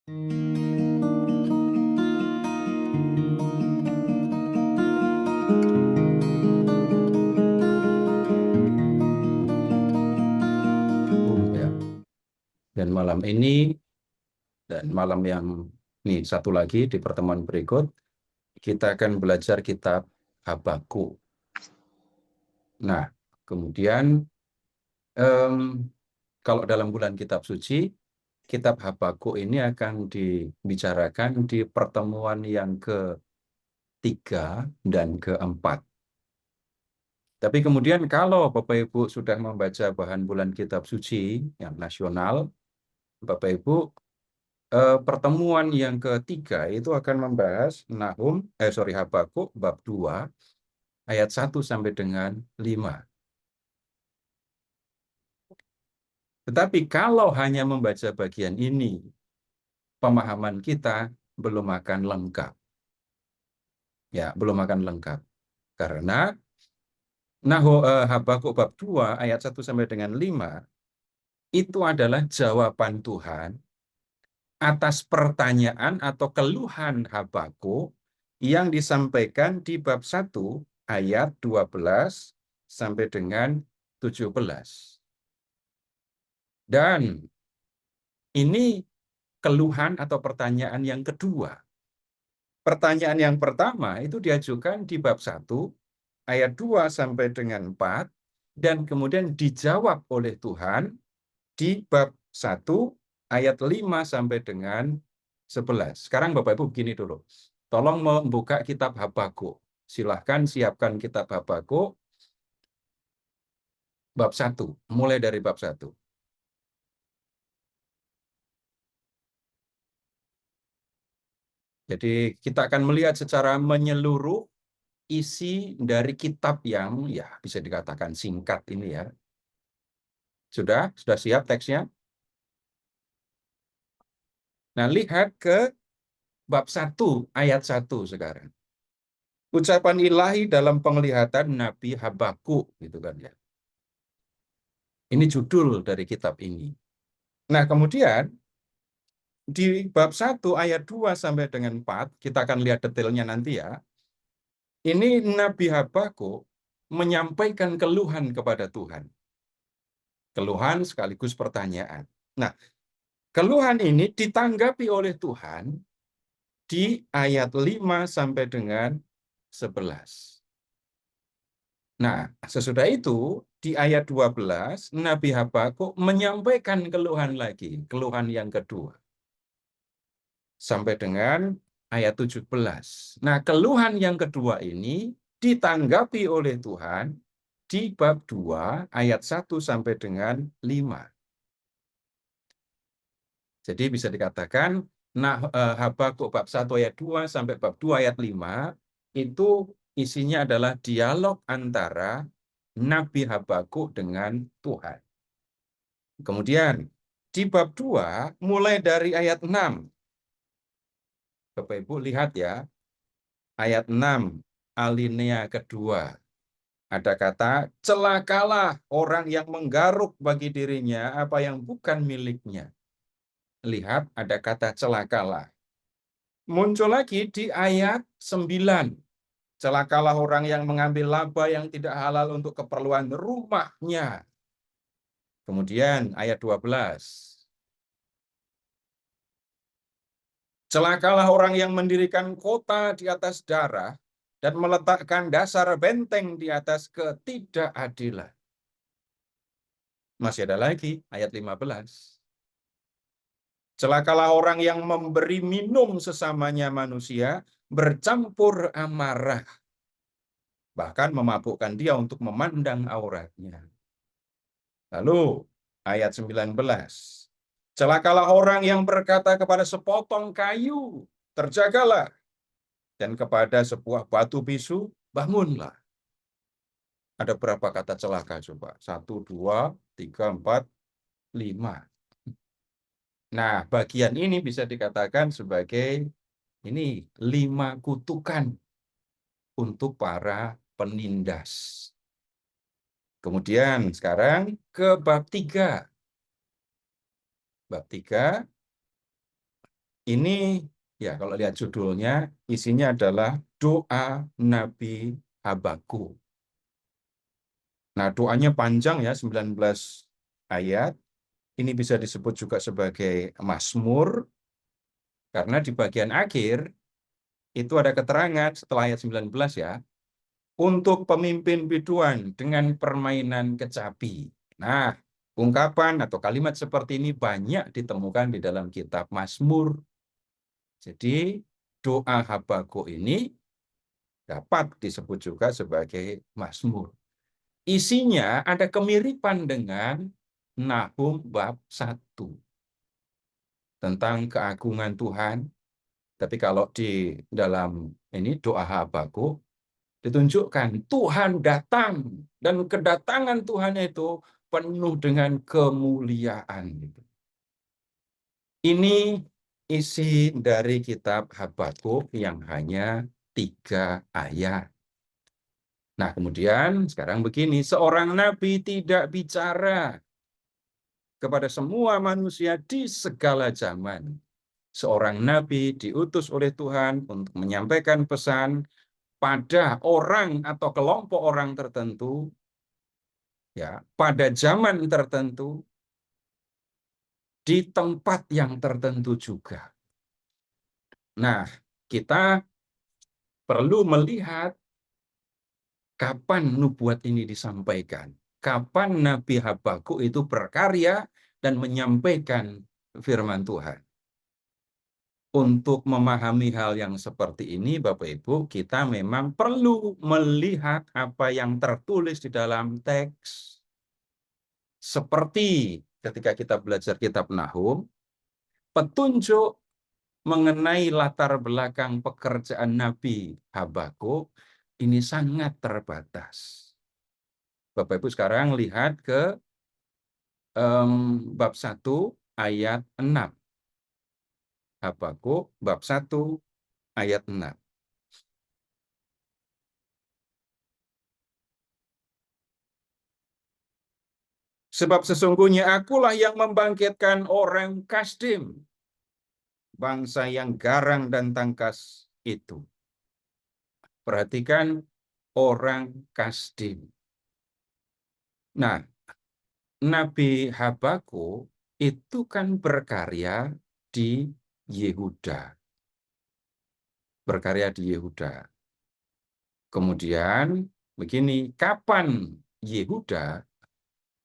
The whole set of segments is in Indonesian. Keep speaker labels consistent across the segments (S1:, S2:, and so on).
S1: Ya. Dan malam ini dan malam yang ini satu lagi di pertemuan berikut kita akan belajar kitab Habakuk. Nah, kemudian kalau dalam bulan kitab suci, kitab Habakuk ini akan dibicarakan di pertemuan yang ketiga dan keempat. Tapi kemudian kalau Bapak Ibu sudah membaca bahan bulan kitab suci yang nasional, Bapak Ibu pertemuan yang ketiga itu akan membahas Habakuk bab 2 ayat 1 sampai dengan 5. Tetapi kalau hanya membaca bagian ini, pemahaman kita belum akan lengkap. Ya, belum akan lengkap. Karena Habakuk bab 2 ayat 1 sampai dengan 5 itu adalah jawaban Tuhan atas pertanyaan atau keluhan Habakuk yang disampaikan di bab 1 ayat 12 sampai dengan 17. Dan ini keluhan atau pertanyaan yang kedua. Pertanyaan yang pertama itu diajukan di bab 1 ayat 2 sampai dengan 4 dan kemudian dijawab oleh Tuhan di bab 1 ayat 5 sampai dengan 11. Sekarang Bapak Ibu begini dulu. Tolong membuka kitab Habakuk. Silahkan siapkan kitab Habakuk bab 1, mulai dari bab 1. Jadi kita akan melihat secara menyeluruh isi dari kitab yang ya bisa dikatakan singkat ini ya. Sudah siap teksnya? Nah, lihat ke bab 1 ayat 1 sekarang. Ucapan ilahi dalam penglihatan Nabi Habakuk gitu kan ya. Ini judul dari kitab ini. Nah, kemudian di bab 1 ayat 2 sampai dengan 4, kita akan lihat detailnya nanti ya. Ini Nabi Habakuk menyampaikan keluhan kepada Tuhan. Keluhan sekaligus pertanyaan. Nah, keluhan ini ditanggapi oleh Tuhan di ayat 5 sampai dengan 11. Nah, sesudah itu di ayat 12 Nabi Habakuk menyampaikan keluhan lagi, keluhan yang kedua. Sampai dengan ayat 17. Nah, keluhan yang kedua ini ditanggapi oleh Tuhan di bab 2 ayat 1 sampai dengan 5. Jadi bisa dikatakan Habakuk bab 1 ayat 2 sampai bab 2 ayat 5 itu isinya adalah dialog antara Nabi Habakuk dengan Tuhan. Kemudian di bab 2 mulai dari ayat 6. Bapak Ibu lihat ya, ayat 6 alinea kedua. Ada kata, celakalah orang yang menggaruk bagi dirinya apa yang bukan miliknya. Lihat, ada kata celakalah. Muncul lagi di ayat 9. Celakalah orang yang mengambil laba yang tidak halal untuk keperluan rumahnya. Kemudian ayat 12. Celakalah orang yang mendirikan kota di atas darah dan meletakkan dasar benteng di atas ketidakadilan. Masih ada lagi, ayat 15. Celakalah orang yang memberi minum sesamanya manusia, bercampur amarah, bahkan memabukkan dia untuk memandang auratnya. Lalu, ayat 19. Celakalah orang yang berkata kepada sepotong kayu, terjagalah, dan kepada sebuah batu bisu, bangunlah. Ada berapa kata celaka coba? 1, 2, 3, 4, 5. Nah, bagian ini bisa dikatakan sebagai ini 5 kutukan untuk para penindas. Kemudian sekarang ke bab 3. Bab 3 Ini ya kalau lihat judulnya, isinya adalah doa Nabi Habakuk. Nah, doanya panjang ya, 19 ayat. Ini bisa disebut juga sebagai Mazmur, karena di bagian akhir itu ada keterangan setelah ayat 19 ya, untuk pemimpin biduan dengan permainan kecapi. Nah, ungkapan atau kalimat seperti ini banyak ditemukan di dalam kitab Mazmur. Jadi, doa Habakuk ini dapat disebut juga sebagai Mazmur. Isinya ada kemiripan dengan Nahum bab 1 tentang keagungan Tuhan. Tapi kalau di dalam ini doa Habakuk ditunjukkan Tuhan datang dan kedatangan Tuhan itu penuh dengan kemuliaan. Ini isi dari kitab Habakuk yang hanya 3 ayat. Nah, kemudian sekarang begini, seorang nabi tidak bicara kepada semua manusia di segala zaman. Seorang nabi diutus oleh Tuhan untuk menyampaikan pesan pada orang atau kelompok orang tertentu, ya, pada zaman tertentu, di tempat yang tertentu juga. Nah, kita perlu melihat kapan nubuat ini disampaikan. Kapan Nabi Habakuk itu berkarya dan menyampaikan firman Tuhan. Untuk memahami hal yang seperti ini, Bapak Ibu, kita memang perlu melihat apa yang tertulis di dalam teks. Seperti ketika kita belajar kitab Nahum, petunjuk mengenai latar belakang pekerjaan Nabi Habakuk ini sangat terbatas. Bapak Ibu sekarang lihat ke bab 1 ayat 6. Habakuk bab 1 ayat 6. Sebab sesungguhnya akulah yang membangkitkan orang Kasdim, bangsa yang garang dan tangkas itu. Perhatikan orang Kasdim. Nah, Nabi Habakuk itu kan berkarya di Yehuda. Berkarya di Yehuda. Kemudian begini, kapan Yehuda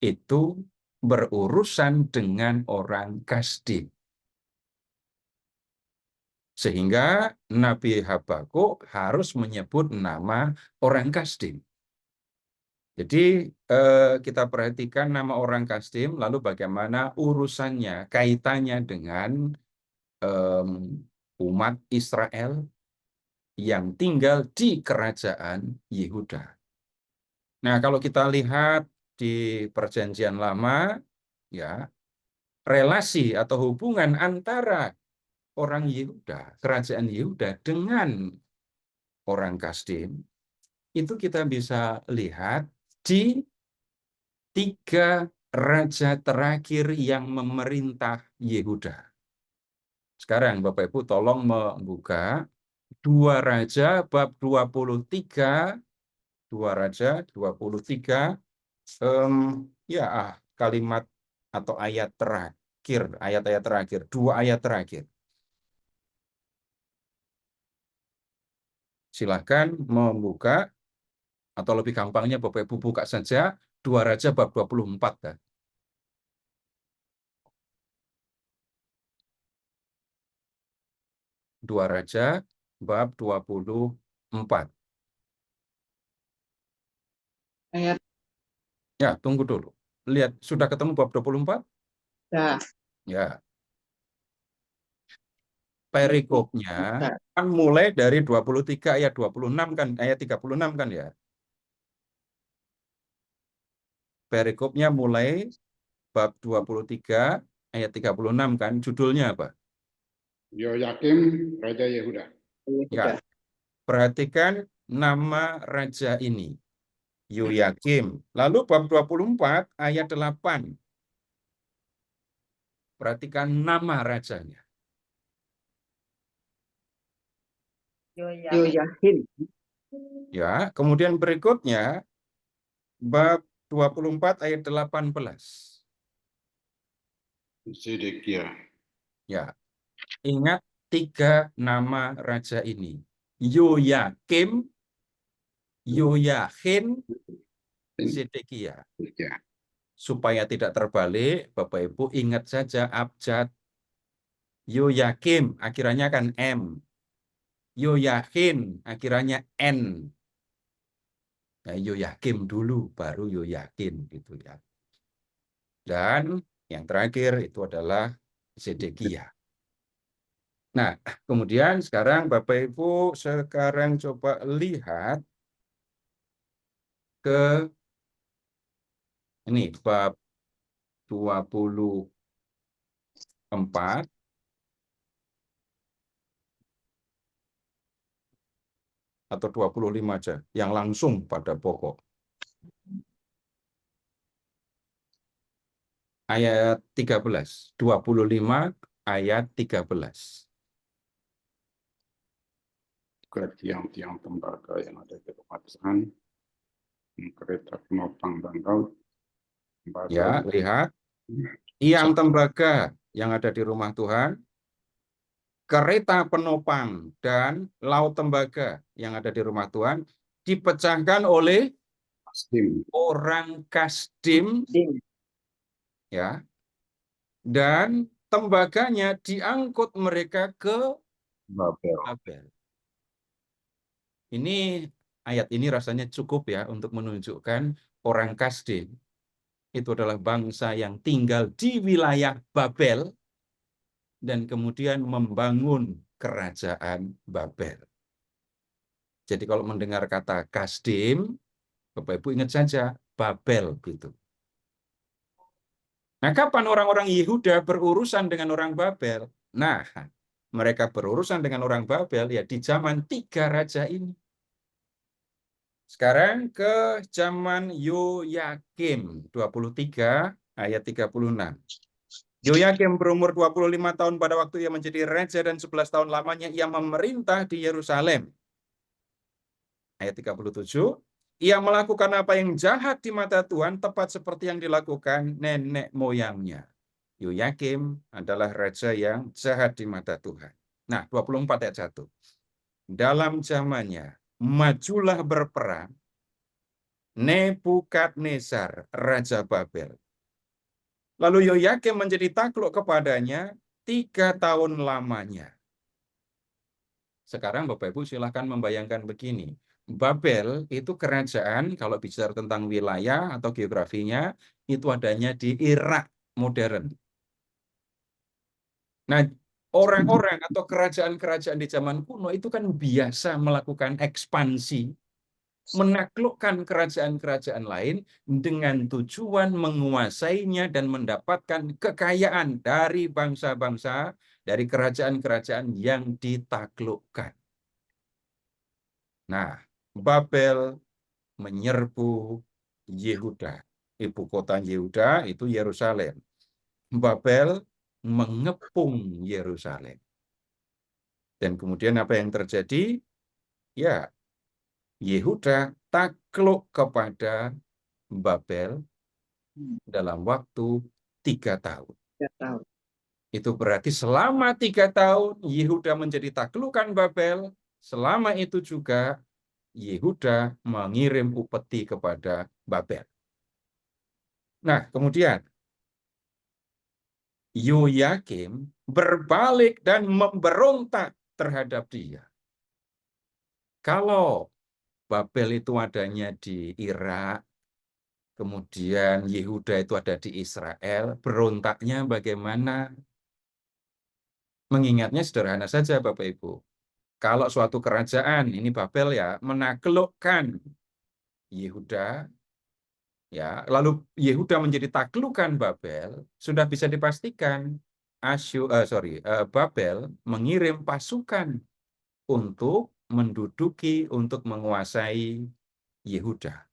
S1: itu berurusan dengan orang Kasdim? Sehingga Nabi Habakuk harus menyebut nama orang Kasdim. Jadi kita perhatikan nama orang Kasdim, lalu bagaimana urusannya, kaitannya dengan umat Israel yang tinggal di kerajaan Yehuda. Nah, kalau kita lihat di Perjanjian Lama, ya, relasi atau hubungan antara orang Yehuda, kerajaan Yehuda dengan orang Kasdim, itu kita bisa lihat di 3 raja terakhir yang memerintah Yehuda. Sekarang Bapak Ibu tolong membuka 2 Raja bab 23, 2 Raja 23, ya kalimat atau ayat terakhir, ayat-ayat terakhir, 2 ayat terakhir. Silahkan membuka, atau lebih gampangnya Bapak Ibu buka saja 2 Raja bab 24. Kan? 2 Raja bab 24.
S2: Ayat.
S1: Ya, tunggu dulu. Lihat, sudah ketemu bab 24?
S2: Ya.
S1: Ya. Perikopnya kan mulai dari 23 ayat 26 kan, ayat 36 kan ya. Perikopnya mulai bab 23 ayat 36 kan, judulnya apa?
S3: Yoyakim, Raja Yehuda.
S1: Ya, perhatikan nama raja ini. Yoyakim. Lalu bab 24 ayat 8. Perhatikan nama rajanya.
S2: Yoyakin.
S1: Ya, kemudian berikutnya bab 24 ayat 18.
S3: Zedekia.
S1: Ya, ingat 3 nama raja ini. Yoyakim, Yoyakin, Zedekia.
S3: Ya.
S1: Supaya tidak terbalik, Bapak Ibu ingat saja abjad. Yoyakim akhirannya kan M. Yoyakin akhirannya N. Nah, Yoyakim dulu, baru Yoyakin gitu ya. Dan yang terakhir itu adalah Zedekia. Nah, kemudian sekarang Bapak Ibu sekarang coba lihat ke ini bab 24 atau 25 aja, yang langsung pada pokok. Ayat 13, 25 ayat 13.
S3: Ke tiang-tiang tembaga yang ada di rumah Tuhan, kereta penopang dan laut,
S1: Ya,
S3: tembaga,
S1: lihat. Tiang tembaga yang ada di rumah Tuhan, kereta penopang dan laut tembaga yang ada di rumah Tuhan dipecahkan oleh
S3: Kasdim,
S1: orang Kasdim,
S2: Dim.
S1: ya, dan tembaganya diangkut mereka ke
S3: Babel.
S1: Babel. Ini ayat ini rasanya cukup ya untuk menunjukkan orang Kasdim itu adalah bangsa yang tinggal di wilayah Babel dan kemudian membangun kerajaan Babel. Jadi kalau mendengar kata Kasdim, Bapak Ibu ingat saja Babel gitu. Nah, kapan orang-orang Yehuda berurusan dengan orang Babel? Nah, mereka berurusan dengan orang Babel ya di zaman 3 raja ini. Sekarang ke zaman Yoyakim 23 ayat 36. Yoyakim berumur 25 tahun pada waktu ia menjadi raja dan 11 tahun lamanya ia memerintah di Yerusalem. Ayat 37. Ia melakukan apa yang jahat di mata Tuhan tepat seperti yang dilakukan nenek moyangnya. Yoyakim adalah raja yang jahat di mata Tuhan. Nah, 24 ayat 1. Dalam zamannya, majulah berperang Nebukadnezar, raja Babel. Lalu Yoyakim menjadi takluk kepadanya 3 tahun lamanya. Sekarang Bapak Ibu silahkan membayangkan begini. Babel itu kerajaan, kalau bicara tentang wilayah atau geografinya, itu adanya di Irak modern. Nah, orang-orang atau kerajaan-kerajaan di zaman kuno itu kan biasa melakukan ekspansi, menaklukkan kerajaan-kerajaan lain dengan tujuan menguasainya dan mendapatkan kekayaan dari bangsa-bangsa, dari kerajaan-kerajaan yang ditaklukkan. Nah, Babel menyerbu Yehuda. Ibu kota Yehuda itu Yerusalem. Babel mengepung Yerusalem. Dan kemudian apa yang terjadi? Ya, Yehuda takluk kepada Babel dalam waktu 3 tahun.
S2: 3 tahun.
S1: Itu berarti selama 3 tahun Yehuda menjadi taklukan Babel. Selama itu juga Yehuda mengirim upeti kepada Babel. Nah, kemudian Yoyakim berbalik dan memberontak terhadap dia. Kalau Babel itu adanya di Irak, kemudian Yehuda itu ada di Israel, berontaknya bagaimana? Mengingatnya sederhana saja Bapak Ibu. Kalau suatu kerajaan, ini Babel ya, menaklukkan Yehuda, ya, lalu Yehuda menjadi taklukan Babel, sudah bisa dipastikan Babel mengirim pasukan untuk menduduki, untuk menguasai Yehuda.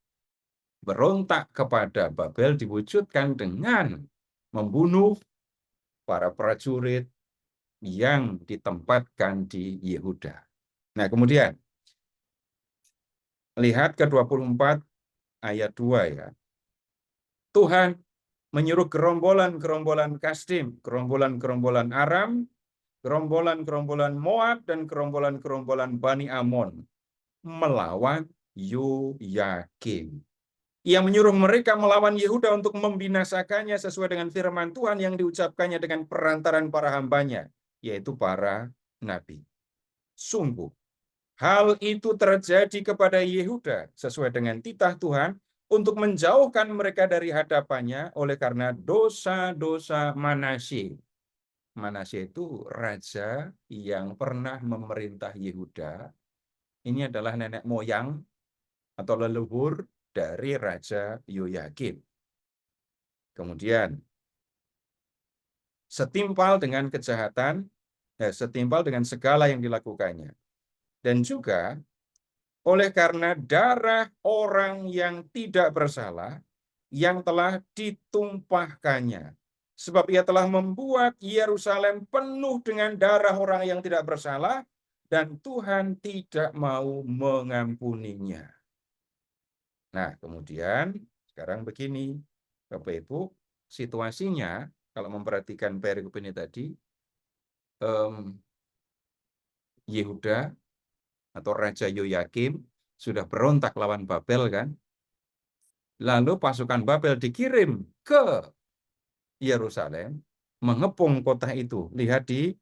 S1: Berontak kepada Babel diwujudkan dengan membunuh para prajurit yang ditempatkan di Yehuda. Nah, kemudian lihat ke-24 ayat 2 ya. Tuhan menyuruh gerombolan-gerombolan Kasdim, gerombolan-gerombolan Aram, gerombolan-gerombolan Moab, dan gerombolan-gerombolan Bani Amon melawan Yoyakim. Ia menyuruh mereka melawan Yehuda untuk membinasakannya sesuai dengan firman Tuhan yang diucapkannya dengan perantaran para hambanya, yaitu para nabi. Sungguh, hal itu terjadi kepada Yehuda sesuai dengan titah Tuhan untuk menjauhkan mereka dari hadapannya oleh karena dosa-dosa Manasye. Manasye itu raja yang pernah memerintah Yehuda. Ini adalah nenek moyang atau leluhur dari Raja Yoyakim. Kemudian, setimpal dengan kejahatan, setimpal dengan segala yang dilakukannya. Dan juga oleh karena darah orang yang tidak bersalah yang telah ditumpahkannya. Sebab ia telah membuat Yerusalem penuh dengan darah orang yang tidak bersalah, dan Tuhan tidak mau mengampuninya. Nah, kemudian sekarang begini, Bapak Ibu, situasinya kalau memperhatikan perikop ini tadi, Yehuda atau Raja Yoyakim sudah berontak lawan Babel kan. Lalu pasukan Babel dikirim ke Yerusalem mengepung kota itu. Lihat di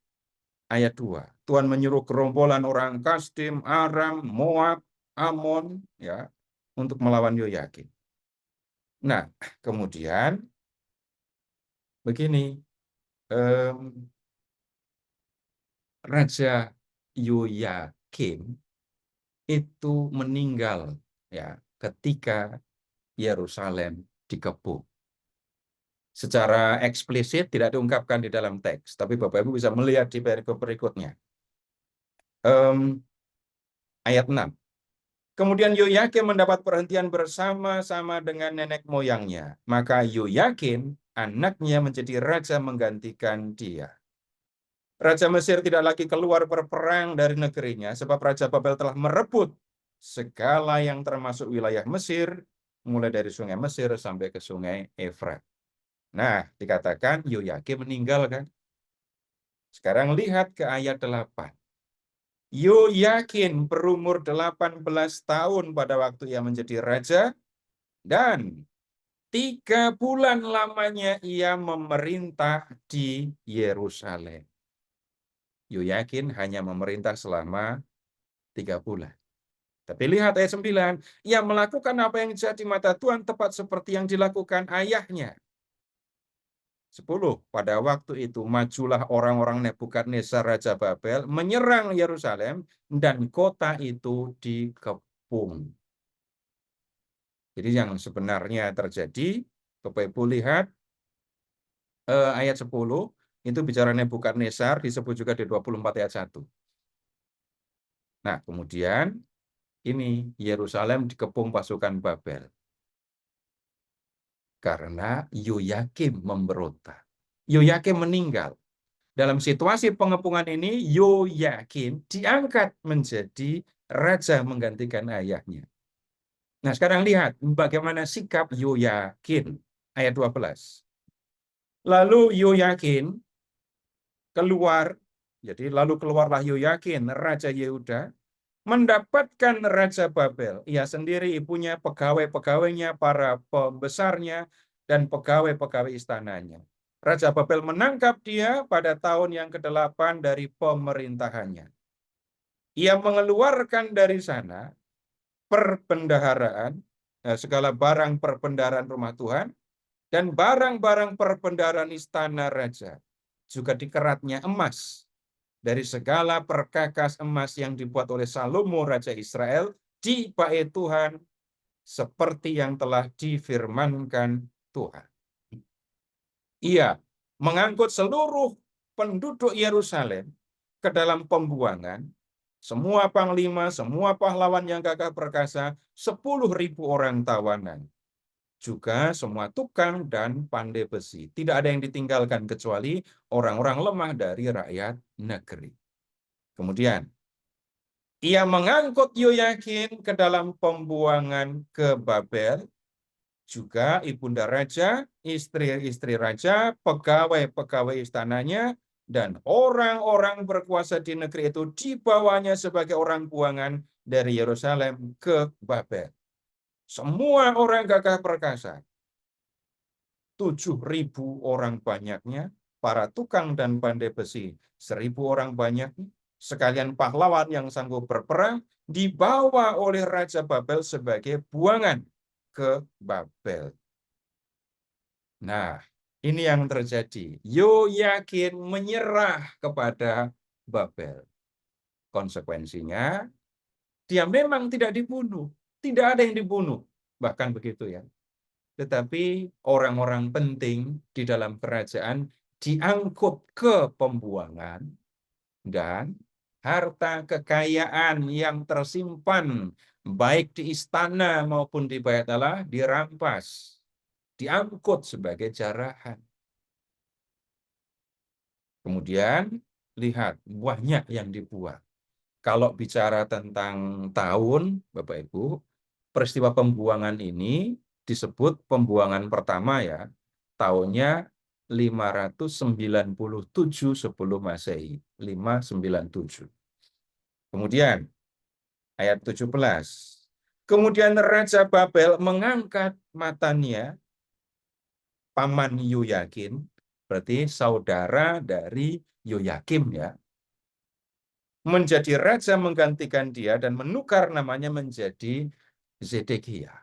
S1: ayat 2. Tuhan menyuruh gerombolan orang Kasdim, Aram, Moab, Amon ya untuk melawan Yoyakim. Nah, kemudian begini, Raja Yoyakim itu meninggal ya ketika Yerusalem dikepung. Secara eksplisit tidak diungkapkan di dalam teks, tapi Bapak Ibu bisa melihat di perikop berikutnya. Ayat 6. Kemudian Yoyakim mendapat perhentian bersama-sama dengan nenek moyangnya. Maka Yoyakim, anaknya menjadi raja menggantikan dia. Raja Mesir tidak lagi keluar berperang dari negerinya, sebab Raja Babel telah merebut segala yang termasuk wilayah Mesir, mulai dari sungai Mesir sampai ke sungai Efrat. Nah, dikatakan Yoyakim meninggal kan? Sekarang lihat ke ayat 8. Yoyakim berumur 18 tahun pada waktu ia menjadi raja, dan 3 bulan lamanya ia memerintah di Yerusalem. Yoyakim hanya memerintah selama 3 bulan. Tapi lihat ayat 9, ia melakukan apa yang jahat di mata Tuhan tepat seperti yang dilakukan ayahnya. 10. Pada waktu itu majulah orang-orang Nebukadnezar Raja Babel menyerang Yerusalem dan kota itu dikepung. Jadi yang sebenarnya terjadi, Bapak Ibu lihat ayat 10, itu bicara Nebukadnezar, disebut juga di 24 ayat 1. Nah, kemudian ini Yerusalem dikepung pasukan Babel. Karena Yoyakim memberontak. Yoyakim meninggal. Dalam situasi pengepungan ini, Yoyakim diangkat menjadi raja menggantikan ayahnya. Nah, sekarang lihat bagaimana sikap Yoyakim. Ayat 12. Lalu Yoyakim keluar, jadi lalu keluarlah Yoyakim, Raja Yehuda, mendapatkan Raja Babel. Ia sendiri, ibunya, pegawai-pegawainya, para pembesarnya, dan pegawai-pegawai istananya. Raja Babel menangkap dia pada tahun yang ke-8 dari pemerintahannya. Ia mengeluarkan dari sana perbendaharaan, segala barang perbendaharaan rumah Tuhan, dan barang-barang perbendaharaan istana raja. Juga dikeratnya emas dari segala perkakas emas yang dibuat oleh Salomo Raja Israel di bait Tuhan seperti yang telah difirmankan Tuhan. Ia mengangkut seluruh penduduk Yerusalem ke dalam pembuangan, semua panglima, semua pahlawan yang gagah perkasa, 10.000 orang tawanan. Juga semua tukang dan pandai besi. Tidak ada yang ditinggalkan kecuali orang-orang lemah dari rakyat negeri. Kemudian, Ia mengangkut Yoyakin ke dalam pembuangan ke Babel, juga ibunda raja, istri-istri raja, pegawai-pegawai istananya, dan orang-orang berkuasa di negeri itu dibawanya sebagai orang buangan dari Yerusalem ke Babel. Semua orang gagah perkasa, 7.000 orang banyaknya, para tukang dan pandai besi, 1.000 orang banyaknya, sekalian pahlawan yang sanggup berperang, dibawa oleh Raja Babel sebagai buangan ke Babel. Nah, ini yang terjadi. Yoyakin menyerah kepada Babel. Konsekuensinya, dia memang tidak dibunuh. Tidak ada yang dibunuh. Bahkan begitu ya. Tetapi orang-orang penting di dalam kerajaan diangkut ke pembuangan, dan harta kekayaan yang tersimpan baik di istana maupun di bait Allah dirampas, diangkut sebagai jarahan. Kemudian lihat banyak yang dibuang. Kalau bicara tentang tahun, Bapak Ibu, peristiwa pembuangan ini disebut pembuangan pertama ya, tahunnya 597 sebelum Masehi, 597. Kemudian ayat 17. Kemudian Raja Babel mengangkat Matania, paman Yoyakin, berarti saudara dari Yoyakim ya, menjadi raja menggantikan dia dan menukar namanya menjadi Zedekia.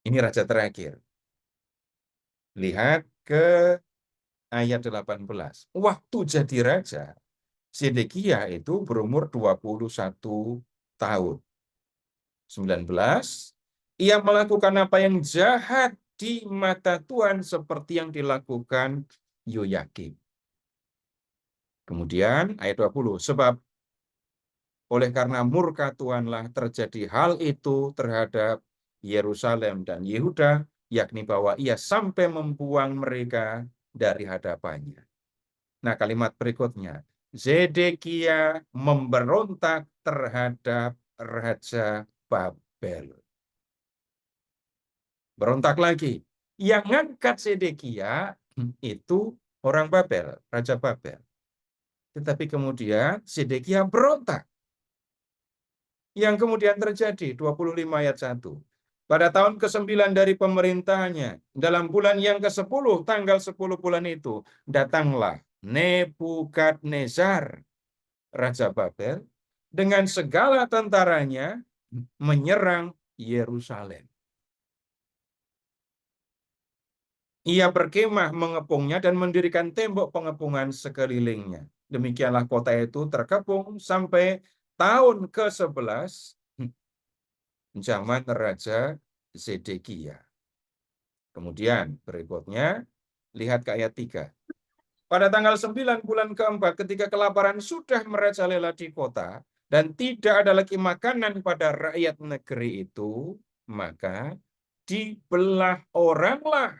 S1: Ini raja terakhir. Lihat ke ayat 18. Waktu jadi raja, Zedekia itu berumur 21 tahun. 19. Ia melakukan apa yang jahat di mata Tuhan seperti yang dilakukan Yoyakim. Kemudian ayat 20. Sebab oleh karena murka Tuhanlah terjadi hal itu terhadap Yerusalem dan Yehuda, yakni bahwa ia sampai membuang mereka dari hadapannya. Nah, kalimat berikutnya, Zedekia memberontak terhadap Raja Babel. Berontak lagi. Yang ngangkat Zedekia itu orang Babel, Raja Babel. Tetapi kemudian Zedekia berontak. Yang kemudian terjadi, 25 ayat 1. Pada tahun ke-9 dari pemerintahannya, dalam bulan yang ke-10, tanggal 10 bulan itu, datanglah Nebukadnezar, Raja Babel, dengan segala tentaranya menyerang Yerusalem. Ia berkemah mengepungnya dan mendirikan tembok pengepungan sekelilingnya. Demikianlah kota itu terkepung sampai tahun ke-11 zaman Raja Zedekia. Kemudian berikutnya, lihat ke ayat 3. Pada tanggal 9 bulan ke-4, ketika kelaparan sudah merajalela di kota, dan tidak ada lagi makanan pada rakyat negeri itu, maka dibelah oranglah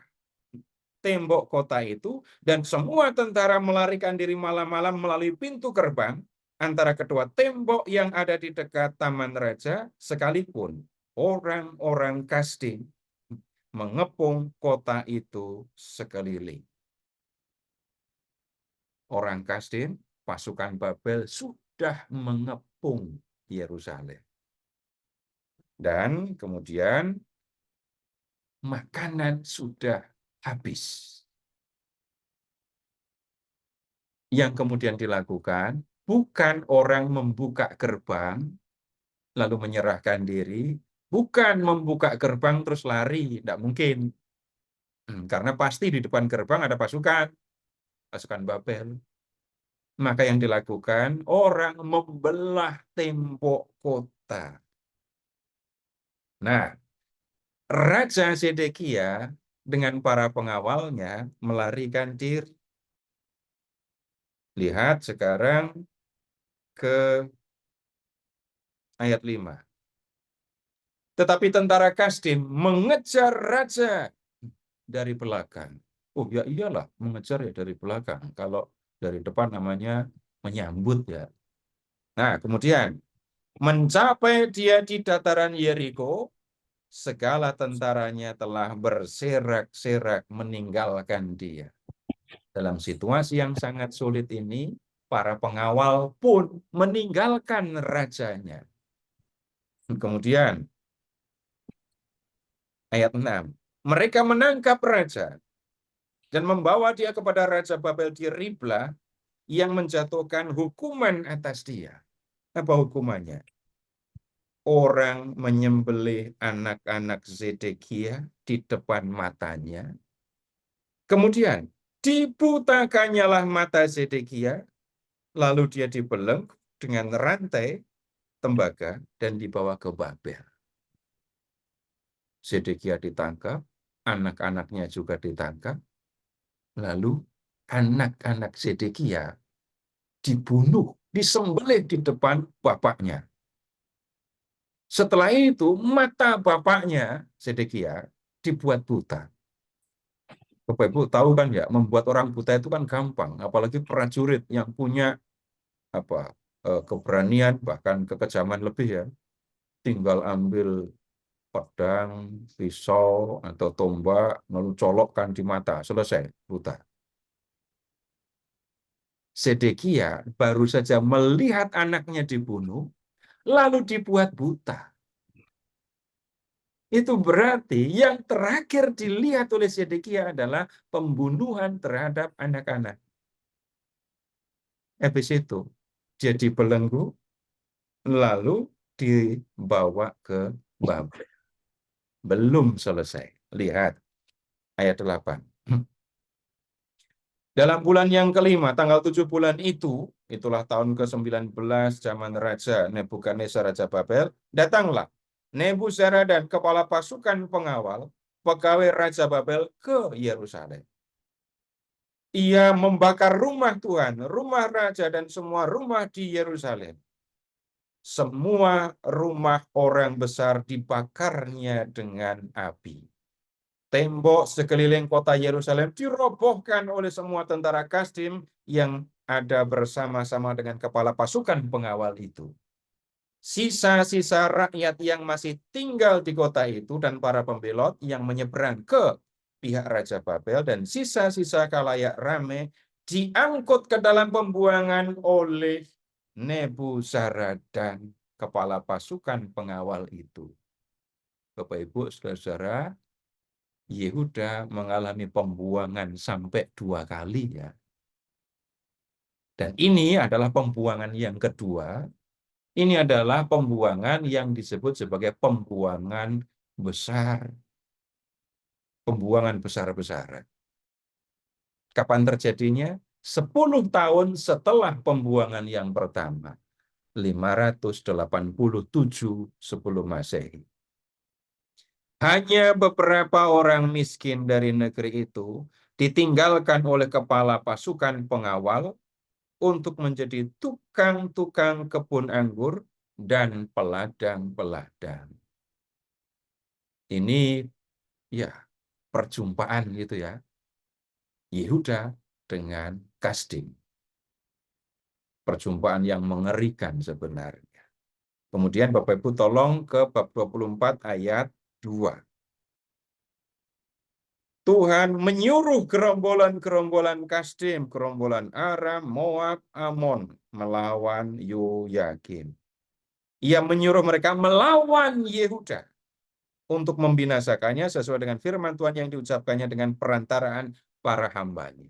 S1: tembok kota itu, dan semua tentara melarikan diri malam-malam melalui pintu gerbang antara kedua tembok yang ada di dekat Taman Raja, sekalipun orang-orang Kasdim mengepung kota itu sekeliling. Orang Kasdim, pasukan Babel sudah mengepung Yerusalem. Dan kemudian makanan sudah habis. Yang kemudian dilakukan bukan orang membuka gerbang lalu menyerahkan diri, bukan membuka gerbang terus lari, tidak mungkin. Karena pasti di depan gerbang ada pasukan Babel. Maka yang dilakukan, orang membelah tembok kota. Nah, Raja Zedekia dengan para pengawalnya melarikan diri. Lihat sekarang ke ayat 5. Tetapi tentara Kasdim mengejar raja dari belakang. Oh ya iyalah, mengejar ya dari belakang. Kalau dari depan namanya menyambut ya. Nah, kemudian Mencapai dia di dataran Yeriko, segala tentaranya telah berserak-serak meninggalkan dia. Dalam situasi yang sangat sulit ini, para pengawal pun meninggalkan rajanya. Kemudian, ayat 6. Mereka menangkap raja dan membawa dia kepada Raja Babel di Ribla yang menjatuhkan hukuman atas dia. Apa hukumannya? Orang menyembelih anak-anak Zedekia di depan matanya. Kemudian dibutakannya mata Zedekia, lalu dia dibelenggu dengan rantai tembaga dan dibawa ke Babel. Zedekia ditangkap, anak-anaknya juga ditangkap, lalu anak-anak Zedekia dibunuh, disembelih di depan bapaknya. Setelah itu, mata bapaknya, Zedekia, dibuat buta. Bapak Ibu tahu kan ya, membuat orang buta itu kan gampang, apalagi prajurit yang punya keberanian, bahkan kekejaman lebih ya. Tinggal ambil pedang, pisau, atau tombak, lalu colokkan di mata, selesai, buta. Zedekia baru saja melihat anaknya dibunuh, lalu dibuat buta. Itu berarti yang terakhir dilihat oleh Zedekia adalah pembunuhan terhadap anak-anak. Habis itu, dia dibelenggu, lalu dibawa ke Babel. Belum selesai. Lihat ayat 8. Dalam bulan yang kelima, tanggal 7 bulan itu, itulah tahun ke-19 zaman Raja Nebukadnezar Raja Babel, datanglah Nebuzaradan, kepala pasukan pengawal, pegawai Raja Babel ke Yerusalem. Ia membakar rumah Tuhan, rumah Raja, dan semua rumah di Yerusalem. Semua rumah orang besar dibakarnya dengan api. Tembok sekeliling kota Yerusalem dirobohkan oleh semua tentara Kasdim yang ada bersama-sama dengan kepala pasukan pengawal itu. Sisa-sisa rakyat yang masih tinggal di kota itu dan para pembelot yang menyeberang ke pihak Raja Babel dan sisa-sisa khalayak ramai diangkut ke dalam pembuangan oleh Nebuzaradan, kepala pasukan pengawal itu. Bapak Ibu, saudara-saudara, Yehuda mengalami pembuangan sampai 2 kali ya. Dan ini adalah pembuangan yang kedua. Ini adalah pembuangan yang disebut sebagai pembuangan besar. Pembuangan besar-besaran. Kapan terjadinya? 10 tahun setelah pembuangan yang pertama. 587 sebelum Masehi. Hanya beberapa orang miskin dari negeri itu ditinggalkan oleh kepala pasukan pengawal untuk menjadi tukang-tukang kebun anggur dan peladang-peladang. Ini ya perjumpaan gitu ya. Yehuda dengan Kasdim. Perjumpaan yang mengerikan sebenarnya. Kemudian Bapak Ibu tolong ke bab 24 ayat 2. Tuhan menyuruh gerombolan-gerombolan Kasdim, gerombolan Aram, Moab, Amon melawan Yoyakim. Ia menyuruh mereka melawan Yehuda untuk membinasakannya sesuai dengan firman Tuhan yang diucapkannya dengan perantaraan para hambanya.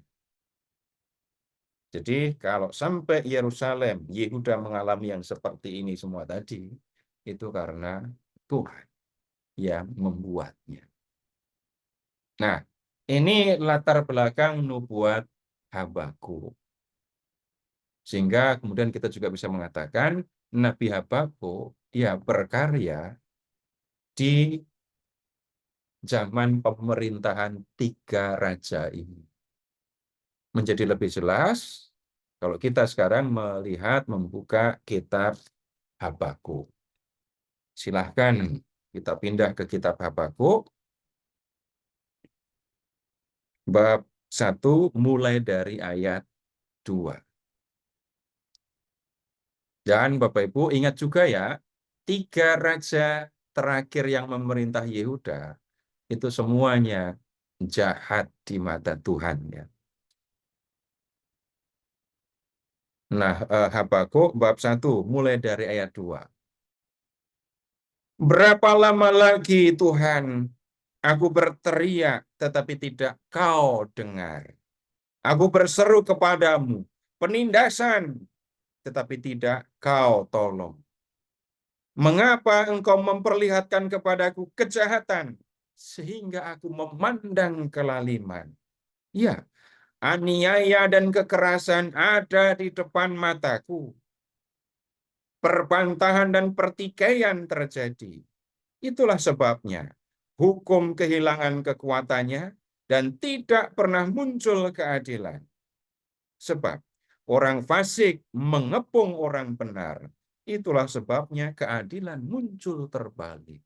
S1: Jadi kalau sampai Yerusalem, Yehuda mengalami yang seperti ini semua tadi, itu karena Tuhan yang membuatnya. Nah, ini latar belakang nubuat Habakuk. Sehingga kemudian kita juga bisa mengatakan Nabi Habakuk ya berkarya di zaman pemerintahan 3 raja ini. Menjadi lebih jelas kalau kita sekarang melihat membuka kitab Habakuk. Silahkan kita pindah ke kitab Habakuk. Bab 1 mulai dari ayat 2. Dan Bapak Ibu ingat juga ya, 3 raja terakhir yang memerintah Yehuda itu semuanya jahat di mata Tuhan ya. Nah, Habakuk bab 1 mulai dari ayat 2. Berapa lama lagi Tuhan aku berteriak tetapi tidak kau dengar. Aku berseru kepadamu penindasan tetapi tidak kau tolong. Mengapa engkau memperlihatkan kepadaku kejahatan sehingga aku memandang kelaliman? Ya, aniaya dan kekerasan ada di depan mataku. Perbantahan dan pertikaian terjadi. Itulah sebabnya hukum kehilangan kekuatannya dan tidak pernah muncul keadilan. Sebab orang fasik mengepung orang benar. Itulah sebabnya keadilan muncul terbalik.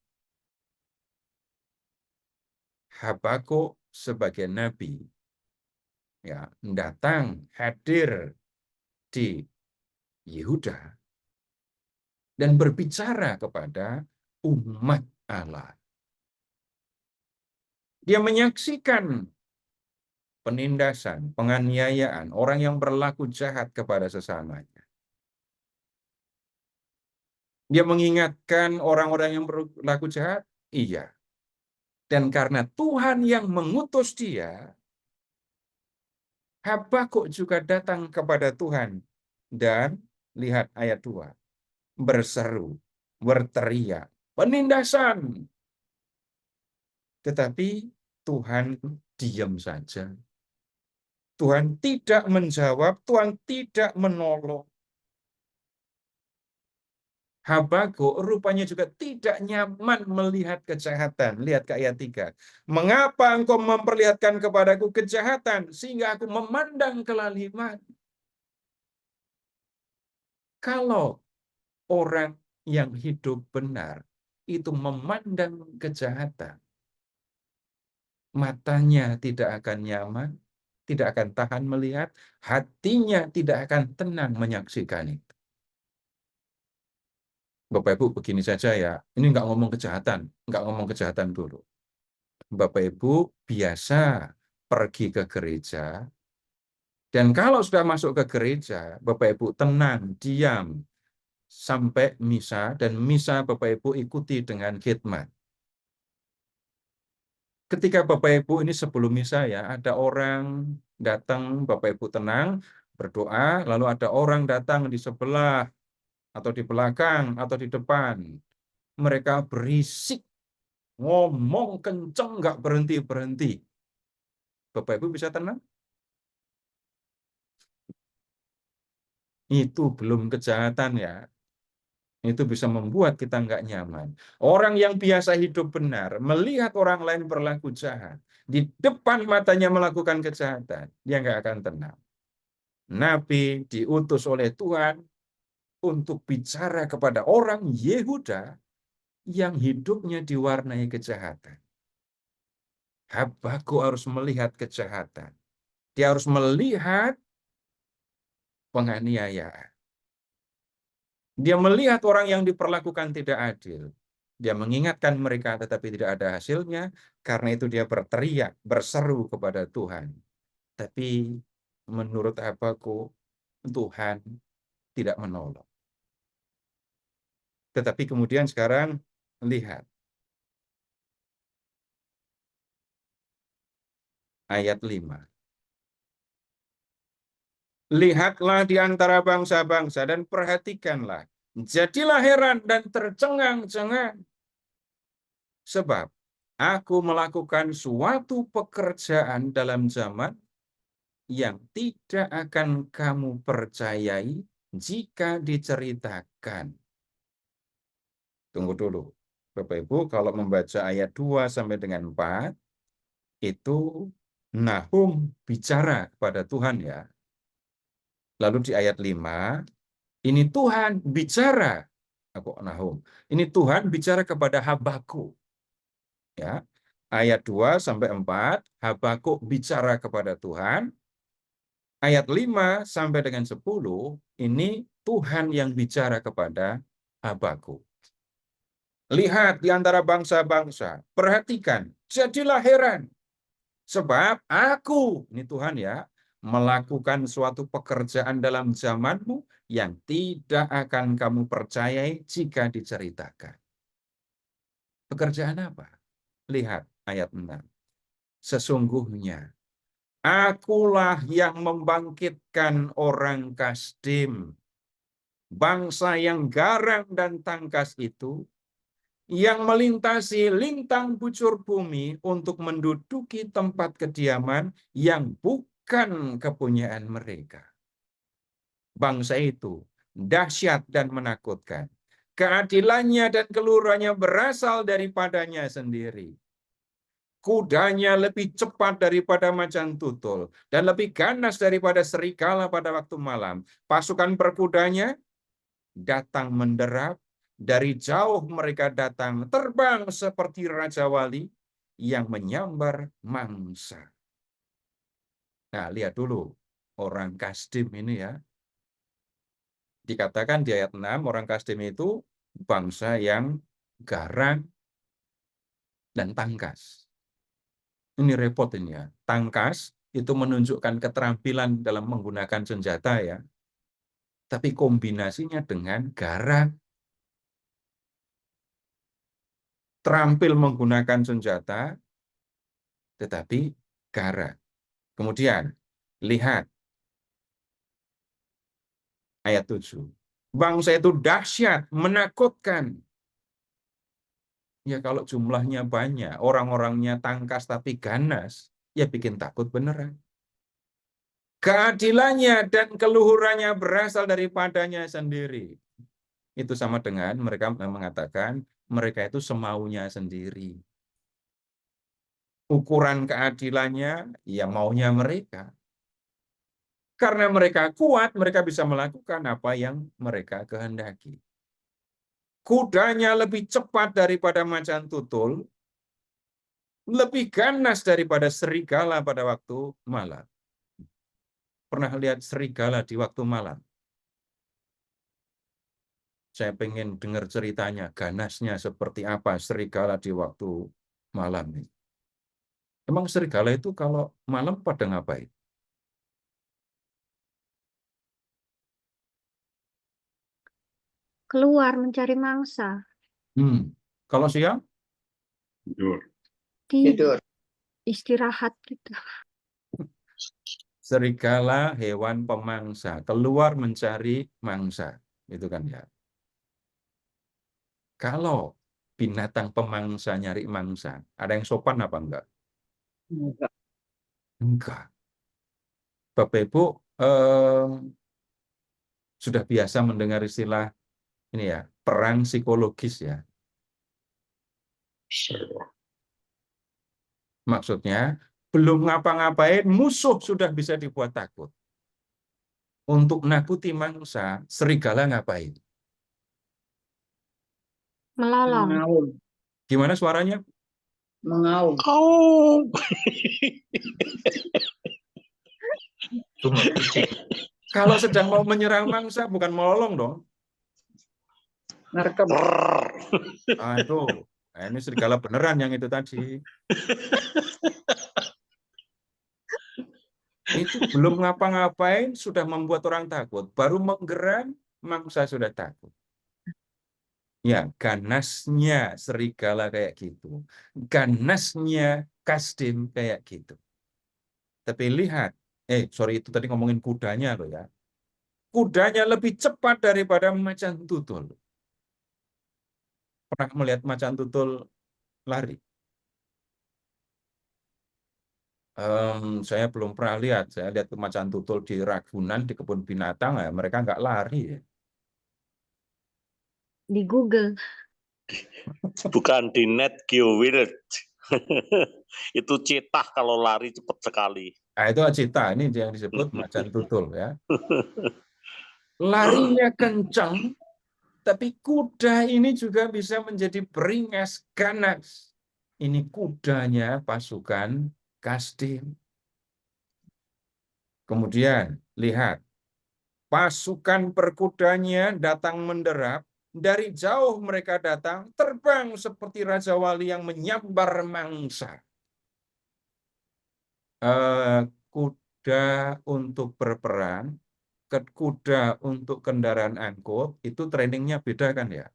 S1: Habakuk sebagai nabi ya datang hadir di Yehuda dan berbicara kepada umat Allah. Dia menyaksikan penindasan, penganiayaan, orang yang berlaku jahat kepada sesamanya. Dia mengingatkan orang-orang yang berlaku jahat, iya. Dan karena Tuhan yang mengutus dia, Habakuk juga datang kepada Tuhan. Dan lihat ayat 2, berseru, berteriak, penindasan. Tetapi Tuhan diam saja. Tuhan tidak menjawab, Tuhan tidak menolong. Habakuk rupanya juga tidak nyaman melihat kejahatan. Lihat ke ayat 3. Mengapa engkau memperlihatkan kepadaku kejahatan sehingga aku memandang kelaliman? Kalau orang yang hidup benar itu memandang kejahatan, matanya tidak akan nyaman, tidak akan tahan melihat, hatinya tidak akan tenang menyaksikan itu. Bapak Ibu begini saja ya, ini nggak ngomong kejahatan dulu. Bapak Ibu biasa pergi ke gereja, dan kalau sudah masuk ke gereja, Bapak Ibu tenang, diam, sampai misa, dan misa Bapak Ibu ikuti dengan khidmat. Ketika Bapak Ibu ini sebelum misa ya, ada orang datang, Bapak Ibu tenang, berdoa, lalu ada orang datang di sebelah, atau di belakang, atau di depan. Mereka berisik, ngomong kenceng, nggak berhenti-berhenti. Bapak Ibu bisa tenang? Itu belum kejahatan ya. Itu bisa membuat kita nggak nyaman. Orang yang biasa hidup benar, melihat orang lain berlaku jahat, di depan matanya melakukan kejahatan, dia nggak akan tenang. Nabi diutus oleh Tuhan untuk bicara kepada orang Yehuda yang hidupnya diwarnai kejahatan. Habakuk harus melihat kejahatan. Dia harus melihat penganiayaan. Dia melihat orang yang diperlakukan tidak adil. Dia mengingatkan mereka tetapi tidak ada hasilnya. Karena itu dia berteriak, berseru kepada Tuhan. Tapi menurut Habakuk, Tuhan tidak menolong. Tetapi kemudian sekarang lihat ayat 5. Lihatlah di antara bangsa-bangsa dan perhatikanlah. Jadilah heran dan tercengang-cengang. Sebab aku melakukan suatu pekerjaan dalam zaman yang tidak akan kamu percayai jika diceritakan. Tunggu dulu. Bapak Ibu, kalau membaca ayat 2 sampai dengan 4, itu Nahum bicara kepada Tuhan ya. Lalu di ayat 5, ini Tuhan bicara, Nahum. Ini Tuhan bicara kepada Habakuk. Ya. Ayat 2 sampai 4, Habakuk bicara kepada Tuhan. Ayat 5 sampai dengan 10 ini Tuhan yang bicara kepada Habakuk. Lihat di antara bangsa-bangsa, perhatikan, jadilah heran. Sebab aku, ini Tuhan ya, melakukan suatu pekerjaan dalam zamanmu yang tidak akan kamu percayai jika diceritakan. Pekerjaan apa? Lihat ayat 6. Sesungguhnya, akulah yang membangkitkan orang Kasdim, bangsa yang garang dan tangkas itu, yang melintasi lintang bujur bumi untuk menduduki tempat kediaman yang bukan kepunyaan mereka. Bangsa itu dahsyat dan menakutkan. Keadilannya dan keluhurannya berasal daripadanya sendiri. Kudanya lebih cepat daripada macan tutul dan lebih ganas daripada serigala pada waktu malam. Pasukan berkudanya datang menderap, dari jauh mereka datang terbang seperti Raja Wali yang menyambar mangsa. Nah, lihat dulu orang Kasdim ini ya. Dikatakan di ayat 6, orang Kasdim itu bangsa yang garang dan tangkas. Ini repot ini ya. Tangkas itu menunjukkan keterampilan dalam menggunakan senjata ya. Tapi kombinasinya dengan garang. Terampil menggunakan senjata, tetapi garang. Kemudian, lihat ayat 7. Bangsa itu dahsyat, menakutkan. Ya kalau jumlahnya banyak, orang-orangnya tangkas tapi ganas, ya bikin takut beneran. Keadilannya dan keluhurannya berasal daripadanya sendiri. Itu sama dengan mereka mengatakan mereka itu semaunya sendiri. Ukuran keadilannya, ya maunya mereka. Karena mereka kuat, mereka bisa melakukan apa yang mereka kehendaki. Kudanya lebih cepat daripada macan tutul, lebih ganas daripada serigala pada waktu malam. Pernah lihat serigala di waktu malam? Saya pengen dengar ceritanya, ganasnya seperti apa serigala di waktu malam. Emang serigala itu kalau malam pada ngapain?
S4: Keluar mencari mangsa.
S1: Kalau siang?
S3: Tidur.
S2: Tidur.
S4: Istirahat gitu.
S1: Serigala hewan pemangsa, keluar mencari mangsa. Itu kan ya. Kalau binatang pemangsa nyari mangsa, ada yang sopan apa enggak?
S2: Enggak.
S1: Enggak. Bapak Ibu sudah biasa mendengar istilah ini ya, perang psikologis ya. Maksudnya, belum ngapa-ngapain, musuh sudah bisa dibuat takut. Untuk nakuti mangsa, serigala ngapain?
S4: Melolong.
S2: Mengaum.
S1: Gimana suaranya?
S2: Mengaum.
S1: Kalau sedang mau menyerang mangsa, bukan melolong dong.
S2: Ngerkem.
S1: Ah, itu. Nah, ini serigala beneran yang itu tadi. Itu belum ngapa-ngapain, sudah membuat orang takut. Baru menggeram, mangsa sudah takut. Ya, ganasnya serigala kayak gitu. Ganasnya Kasdim kayak gitu. Tapi lihat, sorry itu tadi ngomongin kudanya loh ya. Kudanya lebih cepat daripada macan tutul. Pernah melihat macan tutul lari? Saya belum pernah lihat. Saya lihat macan tutul di Ragunan, di kebun binatang, ya, mereka nggak lari. Ya.
S4: Di Google.
S5: Bukan di Net Geo World. Itu cetah kalau lari cepat sekali.
S1: Nah, itu cita, ini yang disebut macan tutul ya. Larinya kencang, tapi kuda ini juga bisa menjadi beringas, ganas. Ini kudanya pasukan Kasdim. Kemudian lihat, pasukan perkudanya datang menderap, dari jauh mereka datang, terbang seperti Raja Wali yang menyambar mangsa. Kuda untuk berperang, kuda untuk kendaraan angkut, itu trainingnya beda kan ya?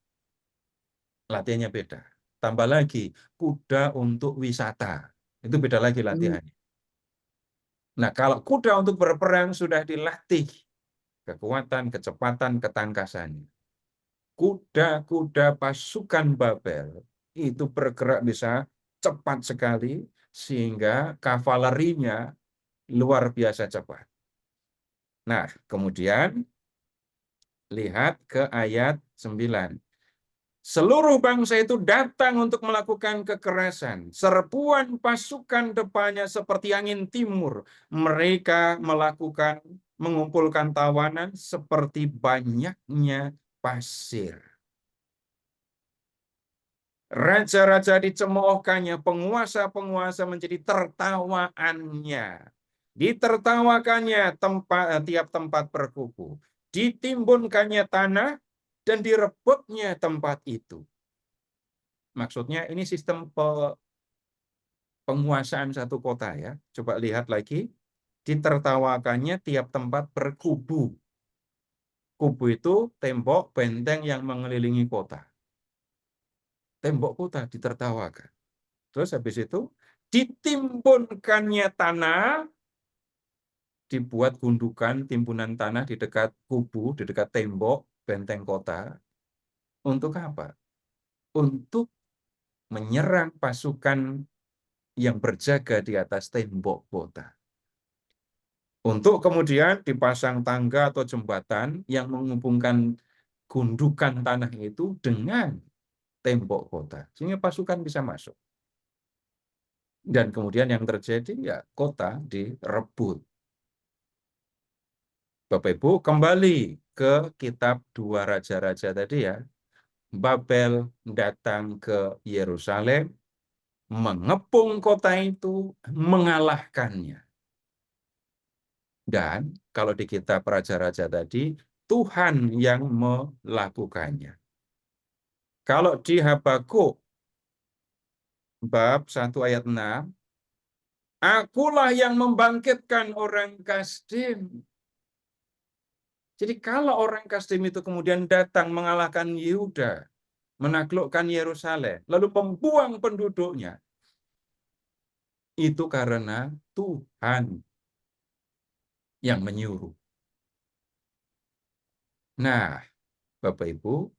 S1: Latihannya beda. Tambah lagi, kuda untuk wisata, itu beda lagi latihannya. Nah, kalau kuda untuk berperang sudah dilatih, kekuatan, kecepatan, ketangkasannya. Kuda-kuda pasukan Babel itu bergerak bisa cepat sekali sehingga kavalerinya luar biasa cepat. Nah, kemudian lihat ke ayat 9. Seluruh bangsa itu datang untuk melakukan kekerasan. Serbuan pasukan depannya seperti angin timur. Mereka mengumpulkan tawanan seperti banyaknya pasir. Raja-raja dicemoohkannya, penguasa-penguasa menjadi tertawaannya. Ditertawakannya tiap tempat berkuku. Ditimbunkannya tanah dan direbutnya tempat itu. Maksudnya ini sistem penguasaan satu kota ya. Coba lihat lagi. Ditertawakannya tiap tempat berkubu. Kubu itu tembok benteng yang mengelilingi kota. Tembok kota ditertawakan. Terus habis itu ditimbunkannya tanah, dibuat gundukan timbunan tanah di dekat kubu, di dekat tembok benteng kota. Untuk apa? Untuk menyerang pasukan yang berjaga di atas tembok kota. Untuk kemudian dipasang tangga atau jembatan yang menghubungkan gundukan tanah itu dengan tembok kota. Sehingga pasukan bisa masuk. Dan kemudian yang terjadi ya kota direbut. Bapak Ibu kembali ke kitab 2 Raja-Raja tadi ya. Babel datang ke Yerusalem, mengepung kota itu, mengalahkannya. Dan kalau di kitab Raja-Raja tadi, Tuhan yang melakukannya. Kalau di Habakuk bab 1 ayat 6, akulah yang membangkitkan orang Kasdim. Jadi kalau orang Kasdim itu kemudian datang mengalahkan Yehuda, menaklukkan Yerusalem, lalu membuang penduduknya, itu karena Tuhan yang menyuruh. Nah, Bapak Ibu,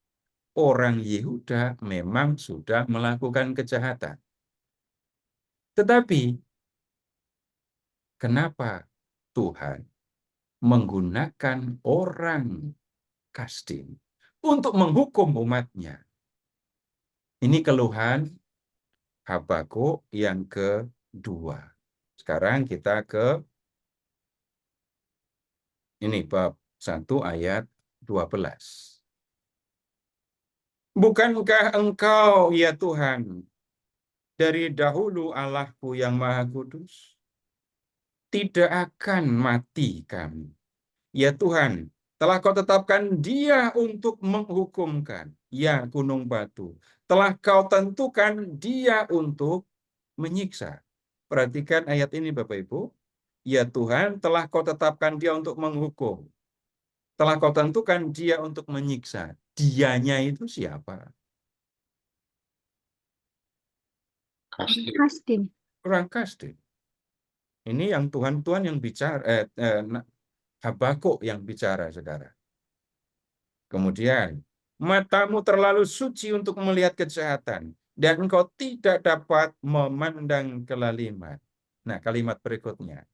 S1: orang Yehuda memang sudah melakukan kejahatan. Tetapi, kenapa Tuhan menggunakan orang Kasdim untuk menghukum umatnya? Ini keluhan Habakuk yang kedua. Sekarang kita ke ini bab 1 ayat 12. Bukankah Engkau, ya Tuhan, dari dahulu Allahku yang Maha Kudus? Tidak akan mati kami. Ya Tuhan, telah Kau tetapkan Dia untuk menghukumkan. Ya gunung batu, telah Kau tentukan Dia untuk menyiksa. Perhatikan ayat ini Bapak Ibu. Ya Tuhan, telah Kau tetapkan Dia untuk menghukum. Telah Kau tentukan Dia untuk menyiksa. Dianya itu siapa?
S4: Kasdim.
S1: Orang Kasdim. Ini yang Tuhan yang bicara, Habakuk yang bicara, saudara. Kemudian, matamu terlalu suci untuk melihat kejahatan, dan engkau tidak dapat memandang kelaliman. Nah, kalimat berikutnya.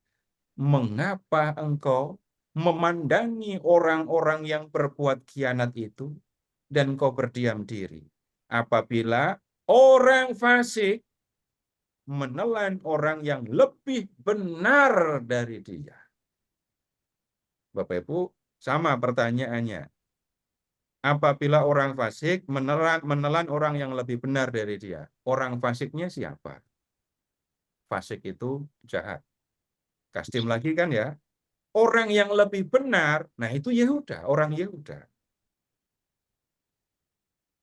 S1: Mengapa engkau memandangi orang-orang yang berbuat khianat itu, dan engkau berdiam diri? Apabila orang fasik menelan orang yang lebih benar dari dia. Bapak Ibu, sama pertanyaannya. Apabila orang fasik menelan orang yang lebih benar dari dia, orang fasiknya siapa? Fasik itu jahat. Kasdim lagi kan ya? orang yang lebih benar, nah itu Yehuda, orang Yehuda.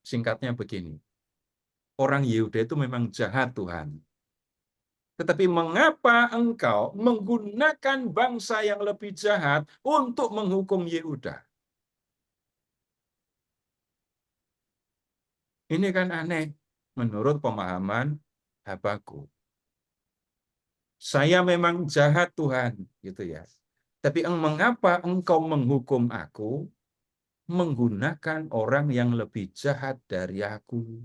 S1: Singkatnya begini, orang Yehuda itu memang jahat Tuhan. Tetapi mengapa engkau menggunakan bangsa yang lebih jahat untuk menghukum Yehuda? Ini kan aneh menurut pemahaman Habakuk. Saya memang jahat Tuhan, gitu ya. Tapi mengapa engkau menghukum aku menggunakan orang yang lebih jahat dari aku?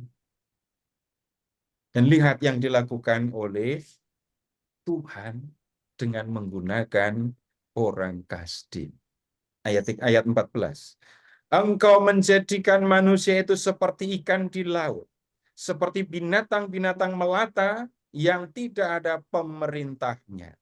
S1: Dan lihat yang dilakukan oleh Tuhan dengan menggunakan orang Kasdim. Ayat 14. Engkau menjadikan manusia itu seperti ikan di laut, seperti binatang-binatang melata yang tidak ada pemerintahnya.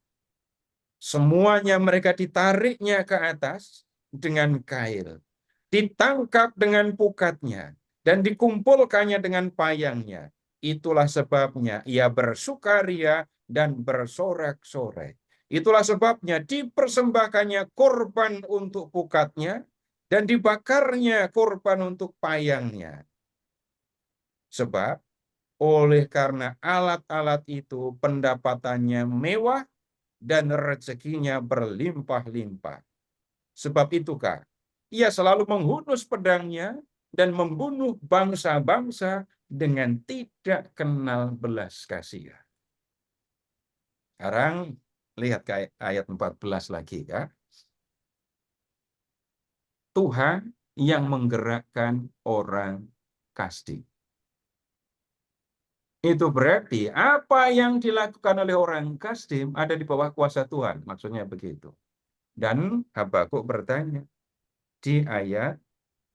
S1: Semuanya mereka ditariknya ke atas dengan kail, ditangkap dengan pukatnya, dan dikumpulkannya dengan payangnya. Itulah sebabnya ia bersukaria dan bersorak-sorai. Itulah sebabnya dipersembahkannya korban untuk pukatnya, dan dibakarnya korban untuk payangnya. Sebab oleh karena alat-alat itu pendapatannya mewah dan rezekinya berlimpah-limpah. Sebab itukah ia selalu menghunus pedangnya dan membunuh bangsa-bangsa dengan tidak kenal belas kasihan. Sekarang lihat ke ayat 14 lagi ya. Tuhan yang menggerakkan orang Kasdim. Itu berarti apa yang dilakukan oleh orang Kasdim ada di bawah kuasa Tuhan. Maksudnya begitu. Dan Habakuk bertanya di ayat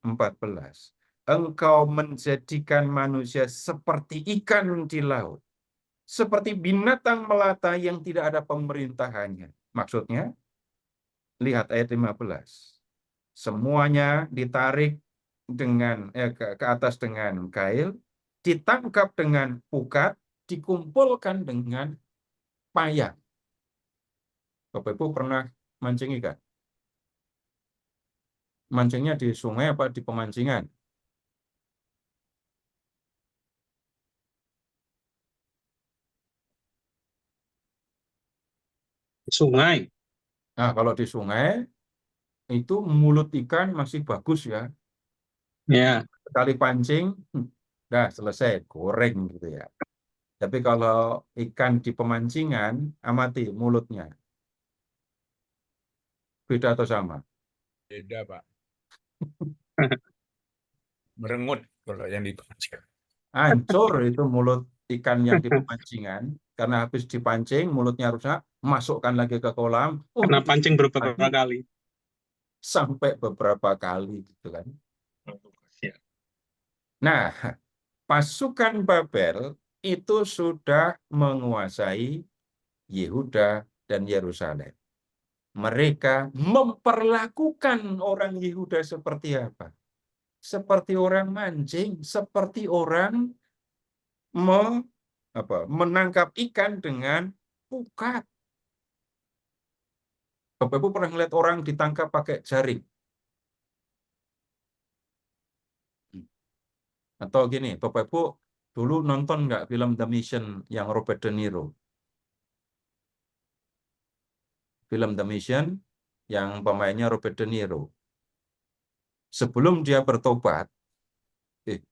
S1: 14. Engkau menjadikan manusia seperti ikan di laut, seperti binatang melata yang tidak ada pemerintahannya. Maksudnya, lihat ayat 15. Semuanya ditarik dengan ke atas dengan kail, ditangkap dengan pukat, dikumpulkan dengan payang. Bapak Ibu pernah mancing ikan? Mancingnya di sungai apa di pemancingan?
S6: Sungai.
S1: Nah, kalau di sungai, itu mulut ikan masih bagus ya.
S6: Ya.
S1: Sekali pancing, udah selesai, goreng gitu ya. Tapi kalau ikan di pemancingan, amati mulutnya. Beda atau sama?
S7: Beda, Pak. Merengut kalau yang dipancing.
S1: Hancur itu mulut ikan yang di pemancingan. Karena habis dipancing, mulutnya rusak, masukkan lagi ke kolam.
S6: Karena pancing beberapa kali.
S1: Sampai beberapa kali gitu kan. Nah, pasukan Babel itu sudah menguasai Yehuda dan Yerusalem. Mereka memperlakukan orang Yehuda seperti apa? Seperti orang mancing, seperti orang menangkap ikan dengan pukat. Bapak Ibu pernah lihat orang ditangkap pakai jaring? Atau gini, Bapak Ibu dulu nonton nggak film The Mission yang Robert De Niro? Film The Mission yang pemainnya Robert De Niro. Sebelum dia bertobat,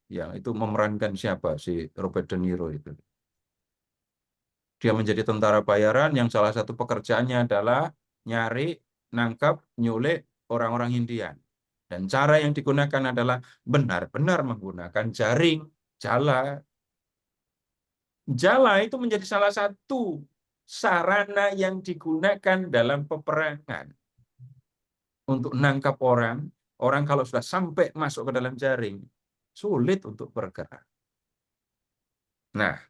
S1: yang itu memerankan siapa si Robert De Niro itu? Dia menjadi tentara bayaran yang salah satu pekerjaannya adalah nyari, nangkap, nyulik orang-orang Indian. Dan cara yang digunakan adalah benar-benar menggunakan jaring, jala. Jala itu menjadi salah satu sarana yang digunakan dalam peperangan. Untuk menangkap orang, orang kalau sudah sampai masuk ke dalam jaring, sulit untuk bergerak. Nah,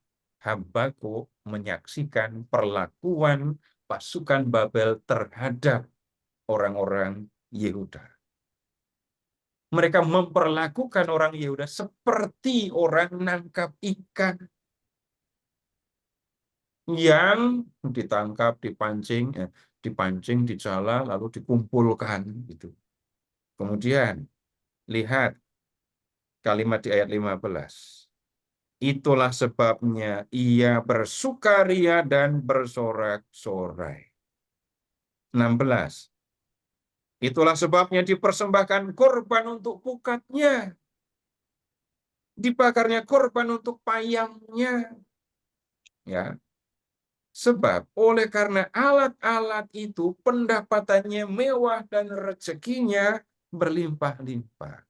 S1: Habakuk menyaksikan perlakuan pasukan Babel terhadap orang-orang Yehuda. Mereka memperlakukan orang Yehuda seperti orang nangkap ikan yang ditangkap, dipancing, dipancing, dicela, lalu dikumpulkan gitu. Kemudian lihat kalimat di ayat 15. Itulah sebabnya ia bersukaria dan bersorak-sorai. 16. Itulah sebabnya dipersembahkan korban untuk pukatnya, dibakarnya korban untuk payamnya. Ya. Sebab oleh karena alat-alat itu pendapatannya mewah dan rezekinya berlimpah-limpah.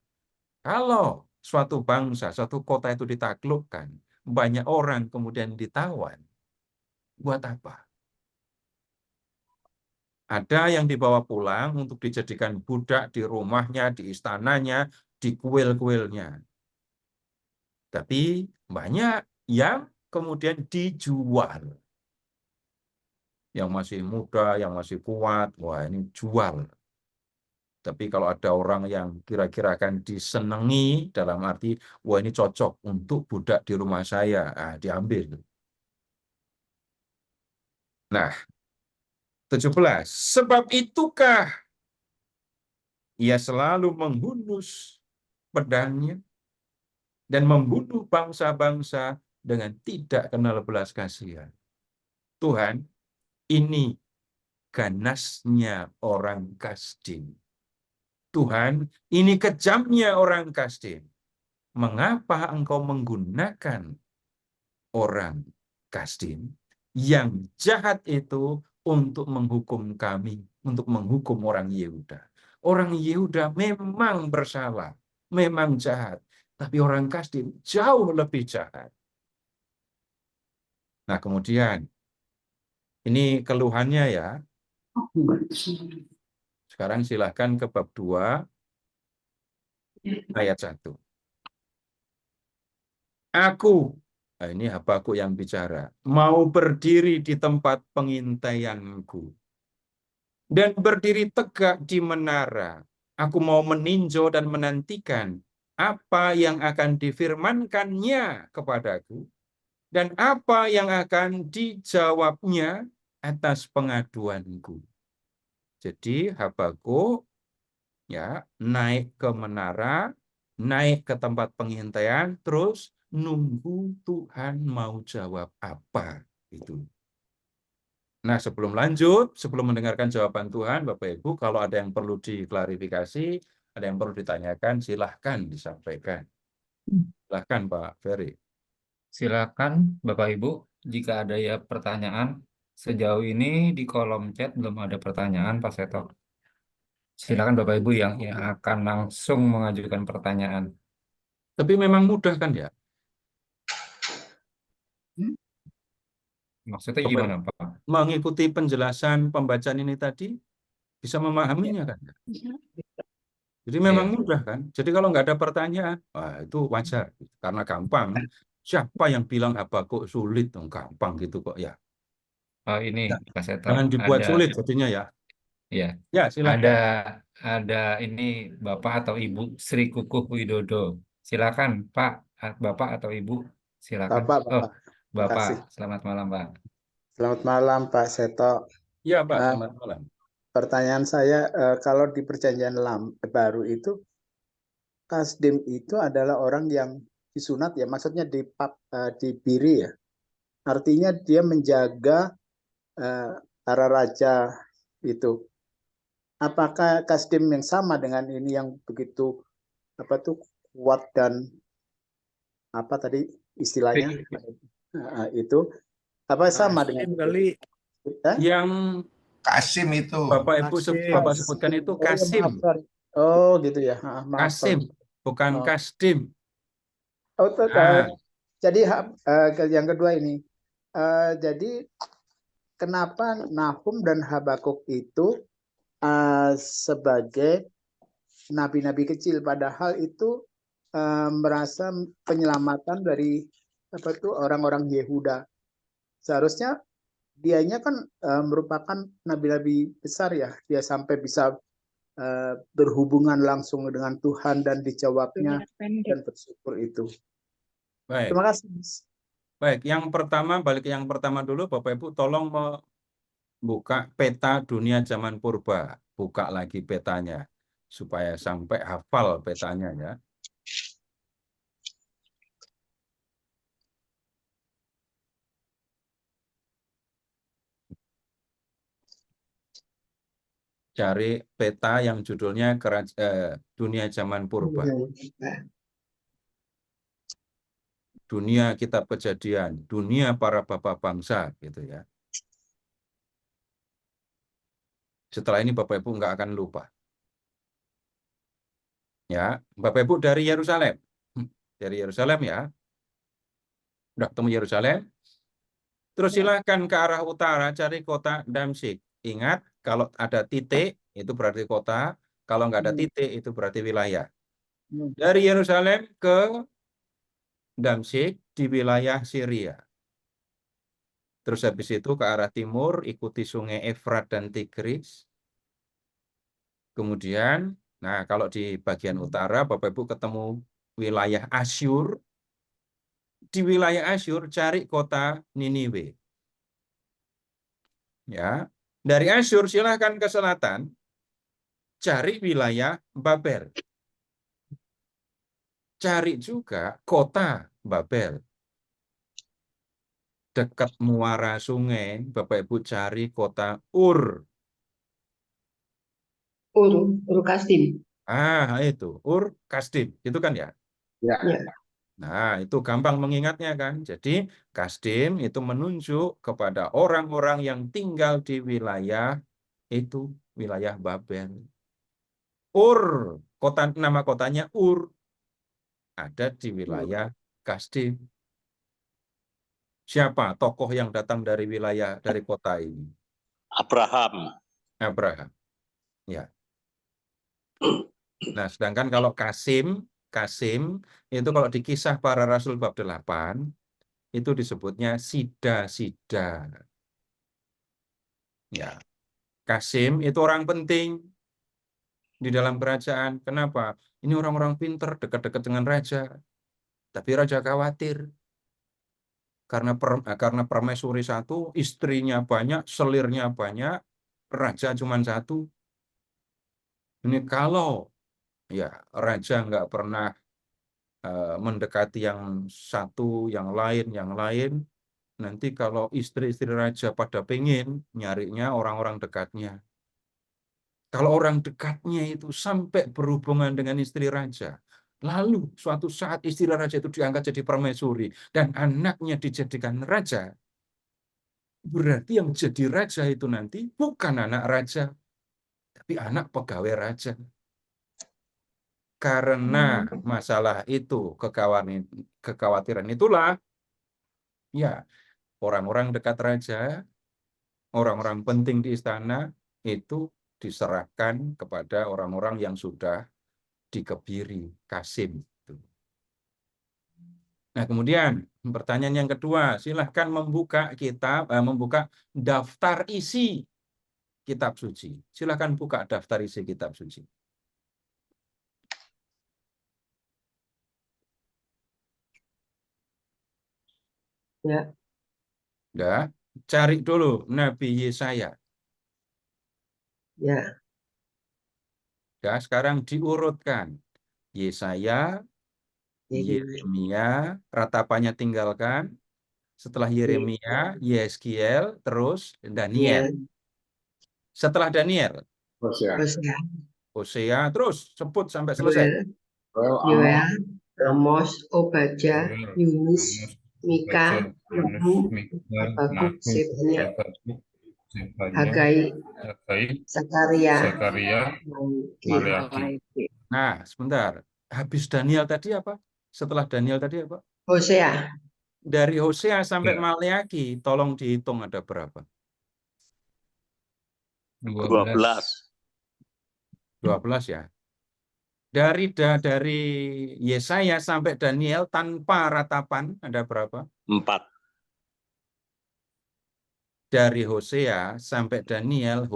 S1: Kalau suatu bangsa, suatu kota itu ditaklukkan, banyak orang kemudian ditawan, buat apa? Ada yang dibawa pulang untuk dijadikan budak di rumahnya, di istananya, di kuil-kuilnya. Tapi banyak yang kemudian dijual. Yang masih muda, yang masih kuat, wah ini jual. Tapi kalau ada orang yang kira-kira akan disenangi, dalam arti, wah ini cocok untuk budak di rumah saya, diambil. Nah, 17. Sebab itukah ia selalu menghunus pedangnya dan membunuh bangsa-bangsa dengan tidak kenal belas kasihan. Tuhan, ini ganasnya orang Kasdim. Tuhan, ini kejamnya orang Kasdim. Mengapa engkau menggunakan orang Kasdim yang jahat itu untuk menghukum kami, untuk menghukum orang Yehuda? Orang Yehuda memang bersalah, memang jahat, tapi orang Kasdim jauh lebih jahat. Nah, kemudian ini keluhannya ya. Sekarang silahkan ke bab 2 ayat 1. Aku, nah ini Habakuk yang bicara, mau berdiri di tempat pengintaianku dan berdiri tegak di menara. Aku mau meninjau dan menantikan apa yang akan difirmankannya kepadaku dan apa yang akan dijawabnya atas pengaduanku. Jadi Habakuk ya naik ke menara, naik ke tempat pengintaian, terus nunggu Tuhan mau jawab apa itu. Nah, sebelum lanjut, sebelum mendengarkan jawaban Tuhan, Bapak Ibu, kalau ada yang perlu diklarifikasi, ada yang perlu ditanyakan, silahkan disampaikan. Silahkan Pak Ferry.
S8: Silakan Bapak Ibu, jika ada ya pertanyaan. Sejauh ini di kolom chat belum ada pertanyaan Pak Seto. Silakan Bapak Ibu yang akan langsung mengajukan pertanyaan.
S1: Tapi memang mudah kan ya?
S8: Maksudnya gimana Pak?
S1: Mengikuti penjelasan pembacaan ini tadi, bisa memahaminya kan? Jadi memang mudah kan? Jadi kalau nggak ada pertanyaan, wah itu wajar. Karena gampang. Siapa yang bilang Habakuk sulit? Gampang gitu kok ya.
S8: Oh ini Pak Seto.
S1: Jangan dibuat
S8: Ada,
S1: sulit jadinya ya.
S8: ya.
S1: Ya silakan.
S8: Ada ini Bapak atau Ibu Sri Kukuh Widodo. Silakan Pak, Bapak atau Ibu. Silakan.
S9: Bapak.
S8: Oh, Bapak.
S9: Makasih.
S8: Selamat malam Pak.
S9: Selamat malam Pak Seto.
S1: Ya Pak, selamat malam.
S9: Pertanyaan saya, kalau di Perjanjian Baru itu, Kasdim itu adalah orang yang disunat ya, maksudnya dibiri ya. Artinya dia menjaga para raja itu. Apakah Kasdim yang sama dengan ini yang begitu kuat dan apa tadi istilahnya itu apa sama dengan
S7: kali
S1: yang
S10: Kasim itu.
S1: Bapak Ibu Bapak sebutkan itu Kasim.
S9: Oh gitu ya.
S1: Kasim, bukan Kasdim.
S9: Jadi yang kedua ini, jadi kenapa Nahum dan Habakuk itu sebagai nabi-nabi kecil, padahal itu merasa penyelamatan dari orang-orang Yehuda. Seharusnya dianya kan merupakan nabi-nabi besar ya, dia sampai bisa berhubungan langsung dengan Tuhan dan dijawabnya dan bersyukur itu.
S1: Baik.
S9: Terima kasih.
S1: Baik, yang pertama balik ke yang pertama dulu, Bapak Ibu tolong buka peta dunia zaman purba. Buka lagi petanya supaya sampai hafal petanya ya. Cari peta yang judulnya dunia zaman purba. Dunia kitab kejadian, dunia para bapak bangsa gitu ya. Setelah ini Bapak Ibu nggak akan lupa. Ya, Bapak Ibu dari Yerusalem. Dari Yerusalem ya. Udah ketemu Yerusalem. Terus silahkan ke arah utara cari kota Damsyik. Ingat, kalau ada titik itu berarti kota, kalau nggak ada titik itu berarti wilayah. Dari Yerusalem ke Damsyik di wilayah Syria. Terus habis itu ke arah timur ikuti sungai Efrat dan Tigris. Kemudian, nah kalau di bagian utara Bapak Ibu ketemu wilayah Asyur. Di wilayah Asyur cari kota Niniwe. Ya, dari Asyur silahkan ke selatan cari wilayah Babel. Cari juga kota Babel. Dekat muara sungai, Bapak Ibu cari kota Ur.
S2: Ur Kasdim.
S1: Ah, itu Ur Kasdim, itu kan ya?
S3: Ya.
S1: Nah, itu gampang mengingatnya kan. Jadi, Kasdim itu menunjuk kepada orang-orang yang tinggal di wilayah itu, wilayah Babel. Ur, nama kotanya Ur, ada di wilayah Kasdim. Siapa tokoh yang datang dari wilayah, dari kota ini?
S5: Abraham.
S1: Abraham. Ya. Nah, sedangkan kalau Kasim itu kalau di Kisah Para Rasul bab 8, itu disebutnya Sida-Sida. Ya. Kasim itu orang penting di dalam kerajaan. Kenapa? Ini orang-orang pinter, dekat-dekat dengan raja. Tapi raja khawatir. Karena permaisuri satu, istrinya banyak, selirnya banyak, raja cuma satu. Ini kalau ya raja nggak pernah mendekati yang satu, yang lain, nanti kalau istri-istri raja pada pengen, nyarinya orang-orang dekatnya. Kalau orang dekatnya itu sampai berhubungan dengan istri raja, lalu suatu saat istri raja itu diangkat jadi permaisuri, dan anaknya dijadikan raja, berarti yang jadi raja itu nanti bukan anak raja, tapi anak pegawai raja. Karena masalah itu, kekhawatiran itulah, ya orang-orang dekat raja, orang-orang penting di istana, itu diserahkan kepada orang-orang yang sudah dikebiri, Kasim. Nah, kemudian pertanyaan yang kedua, silahkan membuka daftar isi kitab suci. Silahkan buka daftar isi kitab suci.
S2: Ya.
S1: Udah, cari dulu Nabi Yesaya.
S2: Ya.
S1: Udah, sekarang diurutkan. Yesaya, Yeremia, ratapannya tinggalkan. Setelah Yeremia, Yeskiel, terus Daniel. Setelah Daniel, Hosea, terus sebut sampai selesai.
S2: Yoel, Amos, Obadja, Yunus, Mika, Nahum, Habakuk, Sefanya, Hagai, Zakaria, Maleaki.
S1: Nah, sebentar. Habis Daniel tadi apa? Setelah Daniel tadi apa?
S2: Hosea.
S1: Dari Hosea sampai Maleaki, tolong dihitung ada berapa?
S5: 12.
S1: 12 ya. Dari Yesaya sampai Daniel tanpa ratapan ada berapa?
S5: 4.
S1: Dari Hosea sampai Daniel,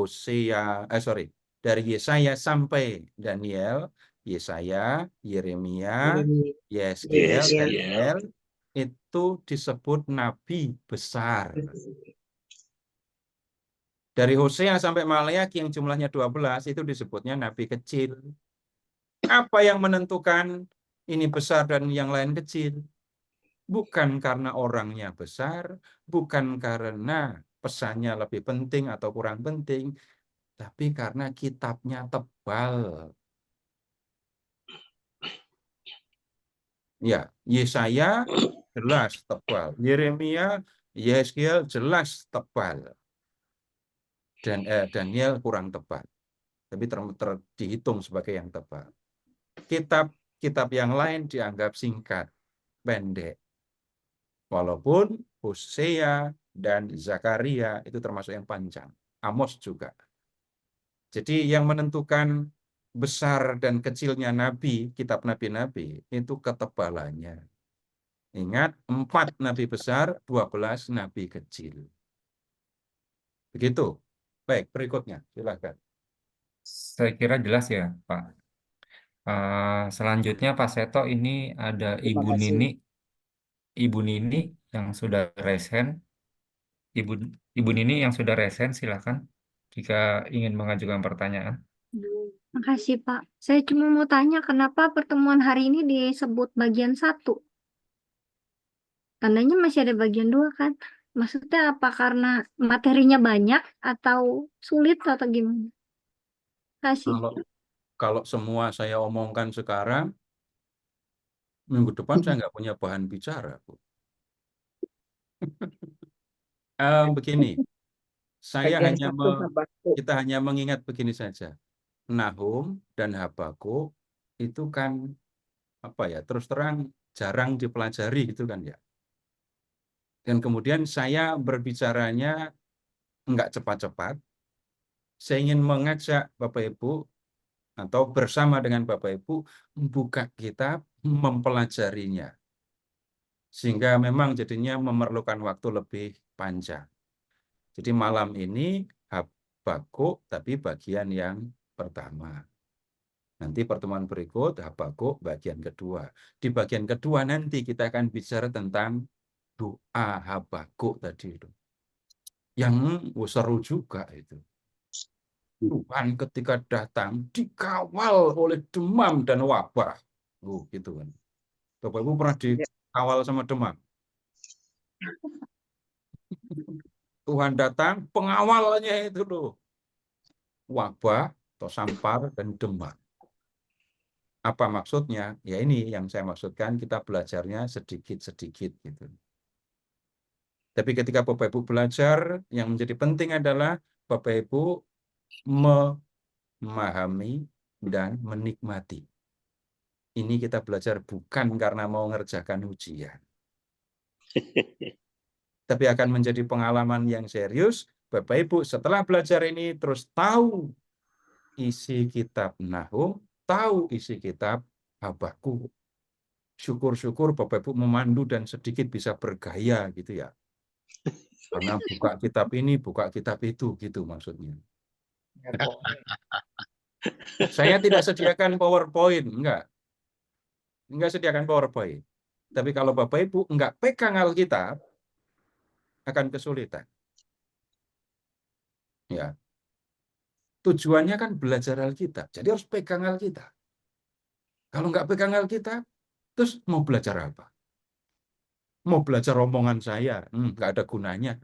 S1: dari Yesaya sampai Daniel, Yesaya, Yeremia, Yeskiel, Daniel, itu disebut nabi besar. Dari Hosea sampai Maleakhi yang jumlahnya 12 itu disebutnya nabi kecil. Apa yang menentukan ini besar dan yang lain kecil? Bukan karena orangnya besar, bukan karena pesannya lebih penting atau kurang penting, tapi karena kitabnya tebal. Ya, Yesaya jelas tebal, Yeremia, Yeskiel jelas tebal, dan Daniel kurang tebal, tapi dihitung sebagai yang tebal. Kitab yang lain dianggap singkat, pendek, walaupun Hosea dan Zakaria itu termasuk yang panjang, Amos juga. Jadi yang menentukan besar dan kecilnya nabi, kitab nabi-nabi, itu ketebalannya. Ingat, 4 nabi besar, 12 nabi kecil. Begitu. Baik, berikutnya. Silakan.
S8: Saya kira jelas ya, Pak. Selanjutnya Pak Seto, ini ada
S9: Terima kasih.
S8: Ibu Nini yang sudah resen. Ibu Nini yang sudah resen, silakan jika ingin mengajukan pertanyaan.
S4: Makasih, Pak. Saya cuma mau tanya kenapa pertemuan hari ini disebut bagian 1? Tandanya masih ada bagian 2 kan? Maksudnya apa? Karena materinya banyak atau sulit atau gimana? Kasih.
S1: Kalau semua saya omongkan sekarang, minggu depan saya nggak punya bahan bicara, Bu. Begini,
S2: Bagian 1 Habakuk.
S1: kita hanya mengingat begini saja. Nahum dan Habakuk itu kan terus terang jarang dipelajari gitu kan ya. Dan kemudian saya berbicaranya nggak cepat-cepat. Saya ingin mengajak Bapak Ibu atau bersama dengan Bapak Ibu membuka kitab, mempelajarinya. Sehingga memang jadinya memerlukan waktu lebih panjang. Jadi malam ini Habakuk tapi bagian yang pertama. Nanti pertemuan berikut Habakuk bagian kedua. Di bagian kedua nanti kita akan bicara tentang doa Habakuk tadi itu. Yang seru juga itu. Tuhan ketika datang dikawal oleh demam dan wabah. Gitu kan. Bapak Ibu pernah dikawal sama demam? Tuhan datang, pengawalnya itu loh. Wabah atau sampar dan demam. Apa maksudnya? Ya ini yang saya maksudkan, kita belajarnya sedikit-sedikit gitu. Tapi ketika Bapak Ibu belajar, yang menjadi penting adalah Bapak Ibu memahami dan menikmati. Ini kita belajar bukan karena mau ngerjakan ujian. Tapi akan menjadi pengalaman yang serius. Bapak Ibu setelah belajar ini terus tahu isi kitab Nahum, tahu isi kitab Habakuk. Syukur-syukur Bapak Ibu memandu dan sedikit bisa bergaya gitu ya. Karena buka kitab ini, buka kitab itu gitu maksudnya. Saya tidak sediakan PowerPoint, enggak sediakan PowerPoint. Tapi kalau Bapak Ibu enggak pegang Alkitab, akan kesulitan. Ya. Tujuannya kan belajar Alkitab, jadi harus pegang Alkitab. Kalau enggak pegang Alkitab, terus mau belajar apa? Mau belajar omongan saya, enggak ada gunanya.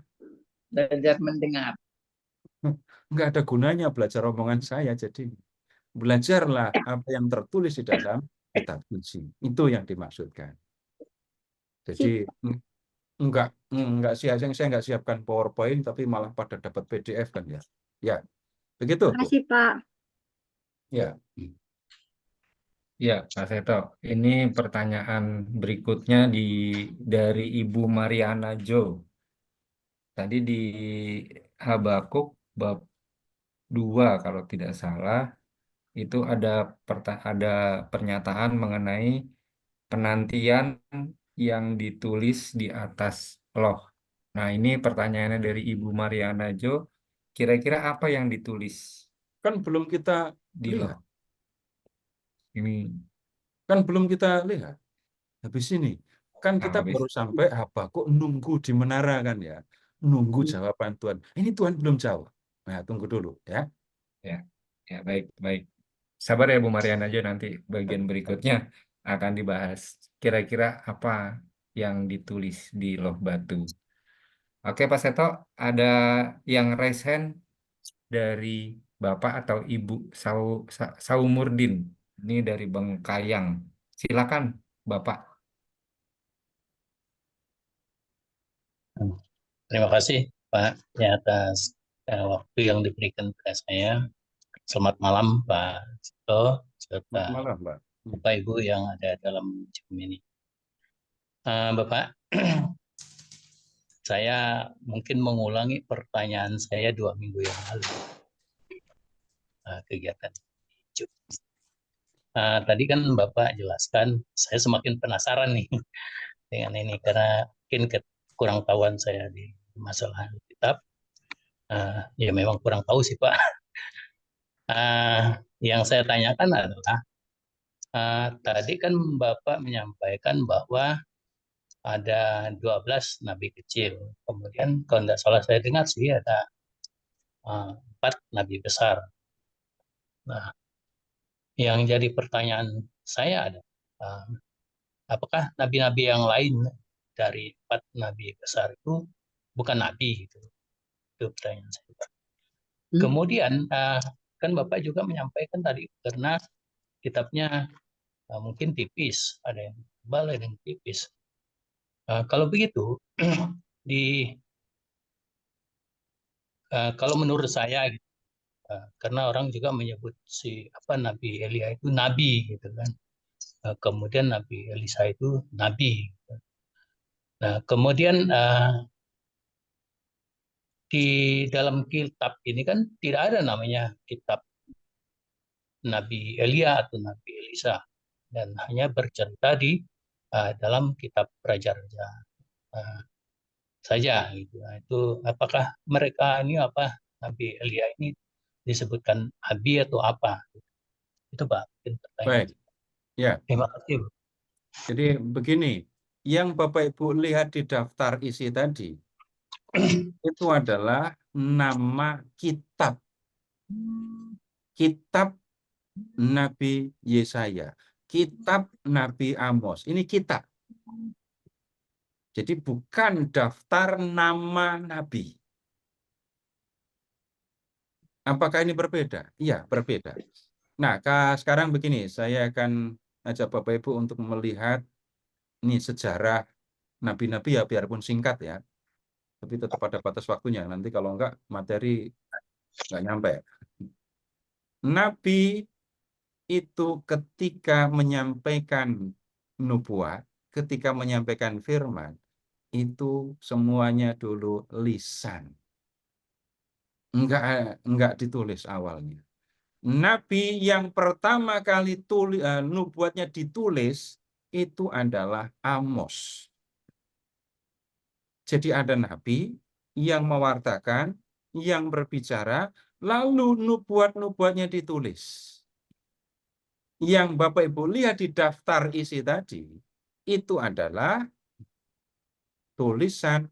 S2: Belajar mendengar.
S1: Enggak ada gunanya belajar omongan saya, jadi belajarlah apa yang tertulis di dalam kitab suci. Itu yang dimaksudkan. Jadi saya nggak siapkan PowerPoint, tapi malah pada dapat PDF kan ya. Ya, begitu.
S4: Terima kasih, Pak.
S1: Ya.
S8: Ya, Pak Seto. Ini pertanyaan berikutnya dari Ibu Mariana Jo. Tadi di Habakuk bab 2 kalau tidak salah itu ada pernyataan mengenai penantian yang ditulis di atas loh. Nah, ini pertanyaannya dari Ibu Mariana Jo. Kira-kira apa yang ditulis
S1: Kan belum kita
S8: di loh?
S1: lihat.
S8: Ini
S1: Kan belum kita lihat. Habis ini. Kan kita baru sampai Habakuk nunggu di menara kan ya. Nunggu jawaban Tuhan. Ini Tuhan belum jawab. Nah, tunggu dulu ya.
S8: Ya, ya baik, baik. Sabar ya Bu Marian aja, nanti bagian berikutnya akan dibahas. Kira-kira apa yang ditulis di loh batu. Oke Pak Seto, ada yang raise hand dari Bapak atau Ibu Saumurdin. Ini dari Bengkayang. Silakan Bapak.
S11: Terima kasih Pak ya atas waktu yang diberikan kepada saya. Selamat malam Pak Seto serta
S1: Selamat malam, Pak.
S11: Bapak Ibu yang ada dalam Zoom ini. Bapak, saya mungkin mengulangi pertanyaan saya 2 minggu yang lalu. Kegiatan Zoom. Tadi kan Bapak jelaskan, saya semakin penasaran nih dengan ini karena mungkin kurang tahuan saya di masalah kitab. Ya memang kurang tahu sih Pak. Yang saya tanyakan adalah tadi kan Bapak menyampaikan bahwa ada 12 nabi kecil. Kemudian kalau tidak salah saya dengar sih ada 4 nabi besar. Nah, yang jadi pertanyaan saya adalah apakah nabi-nabi yang lain dari 4 nabi besar itu bukan nabi gitu? Itu pertanyaan saya. Kemudian kan Bapak juga menyampaikan tadi karena kitabnya mungkin tipis, ada yang tebal, ada yang tipis. Kalau begitu, kalau menurut saya, karena orang juga menyebut Nabi Elia itu nabi, gitu kan. Kemudian Nabi Elisa itu nabi. Gitu. Nah, kemudian di dalam kitab ini kan tidak ada namanya kitab Nabi Elia atau Nabi Elisa, dan hanya bercerita di dalam kitab Raja-Raja saja gitu. Nah, itu apakah mereka ini Nabi Elia ini disebutkan nabi atau apa? Itu Pak.
S1: Baik. Ya.
S11: Terima kasih.
S1: Jadi begini, yang Bapak Ibu lihat di daftar isi tadi itu adalah nama kitab. Kitab Nabi Yesaya, kitab Nabi Amos. Ini kitab. Jadi bukan daftar nama nabi. Apakah ini berbeda? Iya, berbeda. Nah, sekarang begini, saya akan ajak Bapak Ibu untuk melihat ini sejarah nabi-nabi ya, biarpun singkat ya. Tapi tetap ada batas waktunya. Nanti kalau enggak, materi enggak nyampe. Nabi itu ketika menyampaikan nubuat, ketika menyampaikan firman, itu semuanya dulu lisan. Enggak ditulis awalnya. Nabi yang pertama kali nubuatnya ditulis itu adalah Amos. Jadi ada nabi yang mewartakan, yang berbicara, lalu nubuat-nubuatnya ditulis. Yang Bapak Ibu lihat di daftar isi tadi, itu adalah tulisan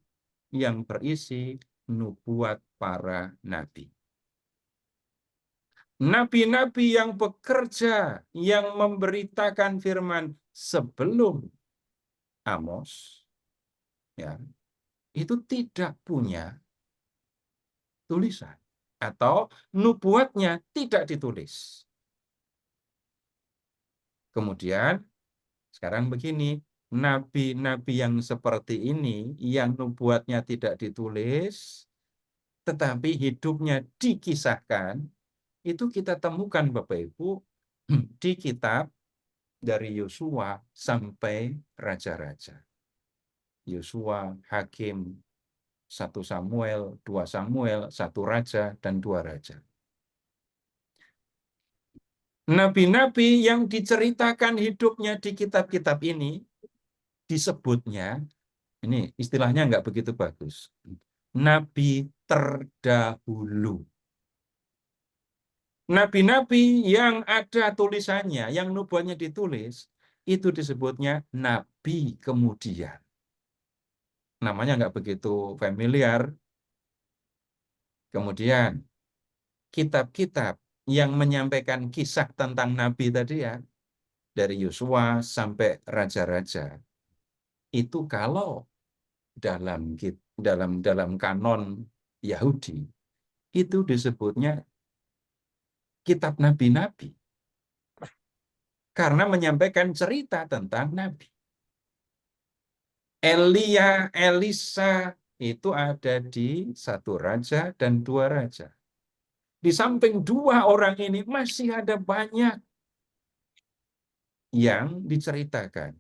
S1: yang berisi nubuat para nabi. Nabi-nabi yang bekerja, yang memberitakan firman sebelum Amos, ya, itu tidak punya tulisan atau nubuatnya tidak ditulis. Kemudian sekarang begini, nabi-nabi yang seperti ini yang nubuatnya tidak ditulis tetapi hidupnya dikisahkan, itu kita temukan Bapak Ibu di kitab dari Yosua sampai raja-raja. Yosua, Hakim, 1 Samuel, 2 Samuel, 1 Raja, dan 2 Raja. Nabi-nabi yang diceritakan hidupnya di kitab-kitab ini disebutnya, ini istilahnya nggak begitu bagus, nabi terdahulu. Nabi-nabi yang ada tulisannya, yang nubuatnya ditulis, itu disebutnya nabi kemudian. Namanya nggak begitu familiar. Kemudian kitab-kitab yang menyampaikan kisah tentang Nabi tadi ya, dari Yosua sampai raja-raja, itu kalau dalam kanon Yahudi itu disebutnya kitab nabi-nabi karena menyampaikan cerita tentang nabi. Elia, Elisa itu ada di 1 Raja dan 2 Raja. Di samping 2 orang ini masih ada banyak yang diceritakan.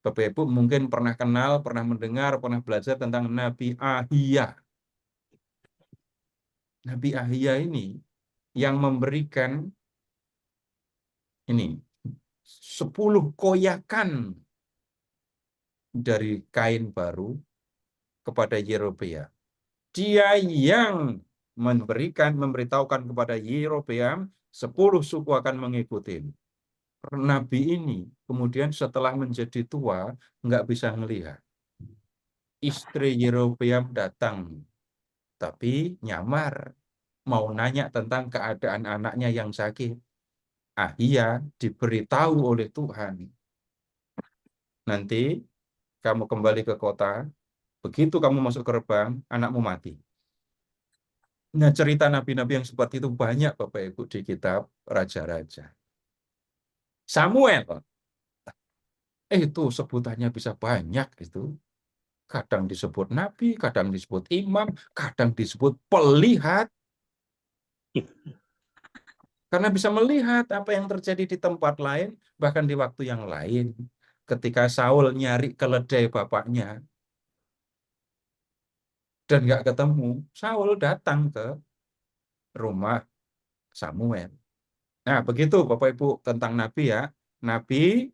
S1: Bapak Ibu mungkin pernah kenal, pernah mendengar, pernah belajar tentang Nabi Ahia. Nabi Ahia ini yang memberikan ini 10 koyakan dari kain baru kepada Yerobeam. Dia yang memberitahukan kepada Yerobeam 10 suku akan mengikuti. Nabi ini kemudian setelah menjadi tua nggak bisa melihat. Istri Yerobeam datang, tapi nyamar mau nanya tentang keadaan anaknya yang sakit. Ahia diberitahu oleh Tuhan, nanti kamu kembali ke kota, begitu kamu masuk gerbang, anakmu mati. Nah, cerita nabi-nabi yang seperti itu banyak Bapak Ibu di kitab Raja-Raja. Samuel, itu sebutannya bisa banyak itu. Kadang disebut nabi, kadang disebut imam, kadang disebut pelihat. Karena bisa melihat apa yang terjadi di tempat lain, bahkan di waktu yang lain. Ketika Saul nyari keledai bapaknya, dan nggak ketemu, Saul datang ke rumah Samuel. Nah, begitu Bapak Ibu tentang nabi ya. Nabi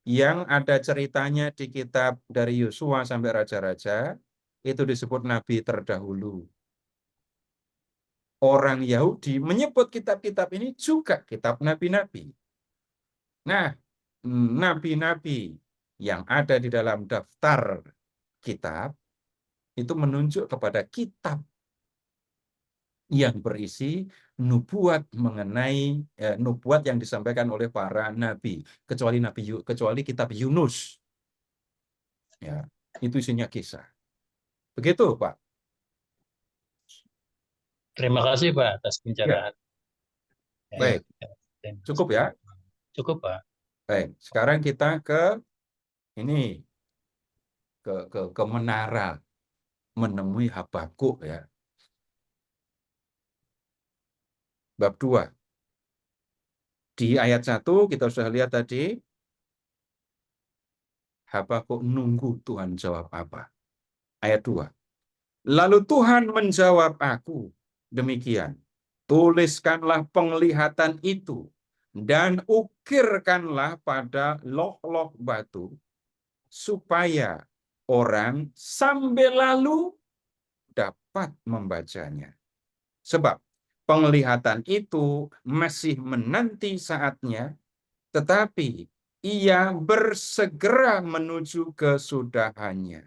S1: yang ada ceritanya di kitab dari Yosua sampai Raja-Raja, itu disebut nabi terdahulu. Orang Yahudi menyebut kitab-kitab ini juga kitab nabi-nabi. Nah, nabi-nabi yang ada di dalam daftar kitab, itu menunjuk kepada kitab yang berisi nubuat mengenai nubuat yang disampaikan oleh para nabi, kecuali kitab Yunus. Ya, itu isinya kisah. Begitu, Pak.
S11: Terima kasih Pak atas pencerahan.
S1: Ya. Baik. Cukup ya?
S11: Cukup Pak.
S1: Baik, sekarang kita ke ini ke menara menemui Habakuk ya. Bab 2. Di ayat 1 kita sudah lihat tadi, Habakuk nunggu Tuhan jawab apa. Ayat 2. Lalu Tuhan menjawab aku, demikian, tuliskanlah penglihatan itu dan ukirkanlah pada loh-loh batu, supaya orang sambil lalu dapat membacanya. Sebab penglihatan itu masih menanti saatnya, tetapi ia bersegera menuju kesudahannya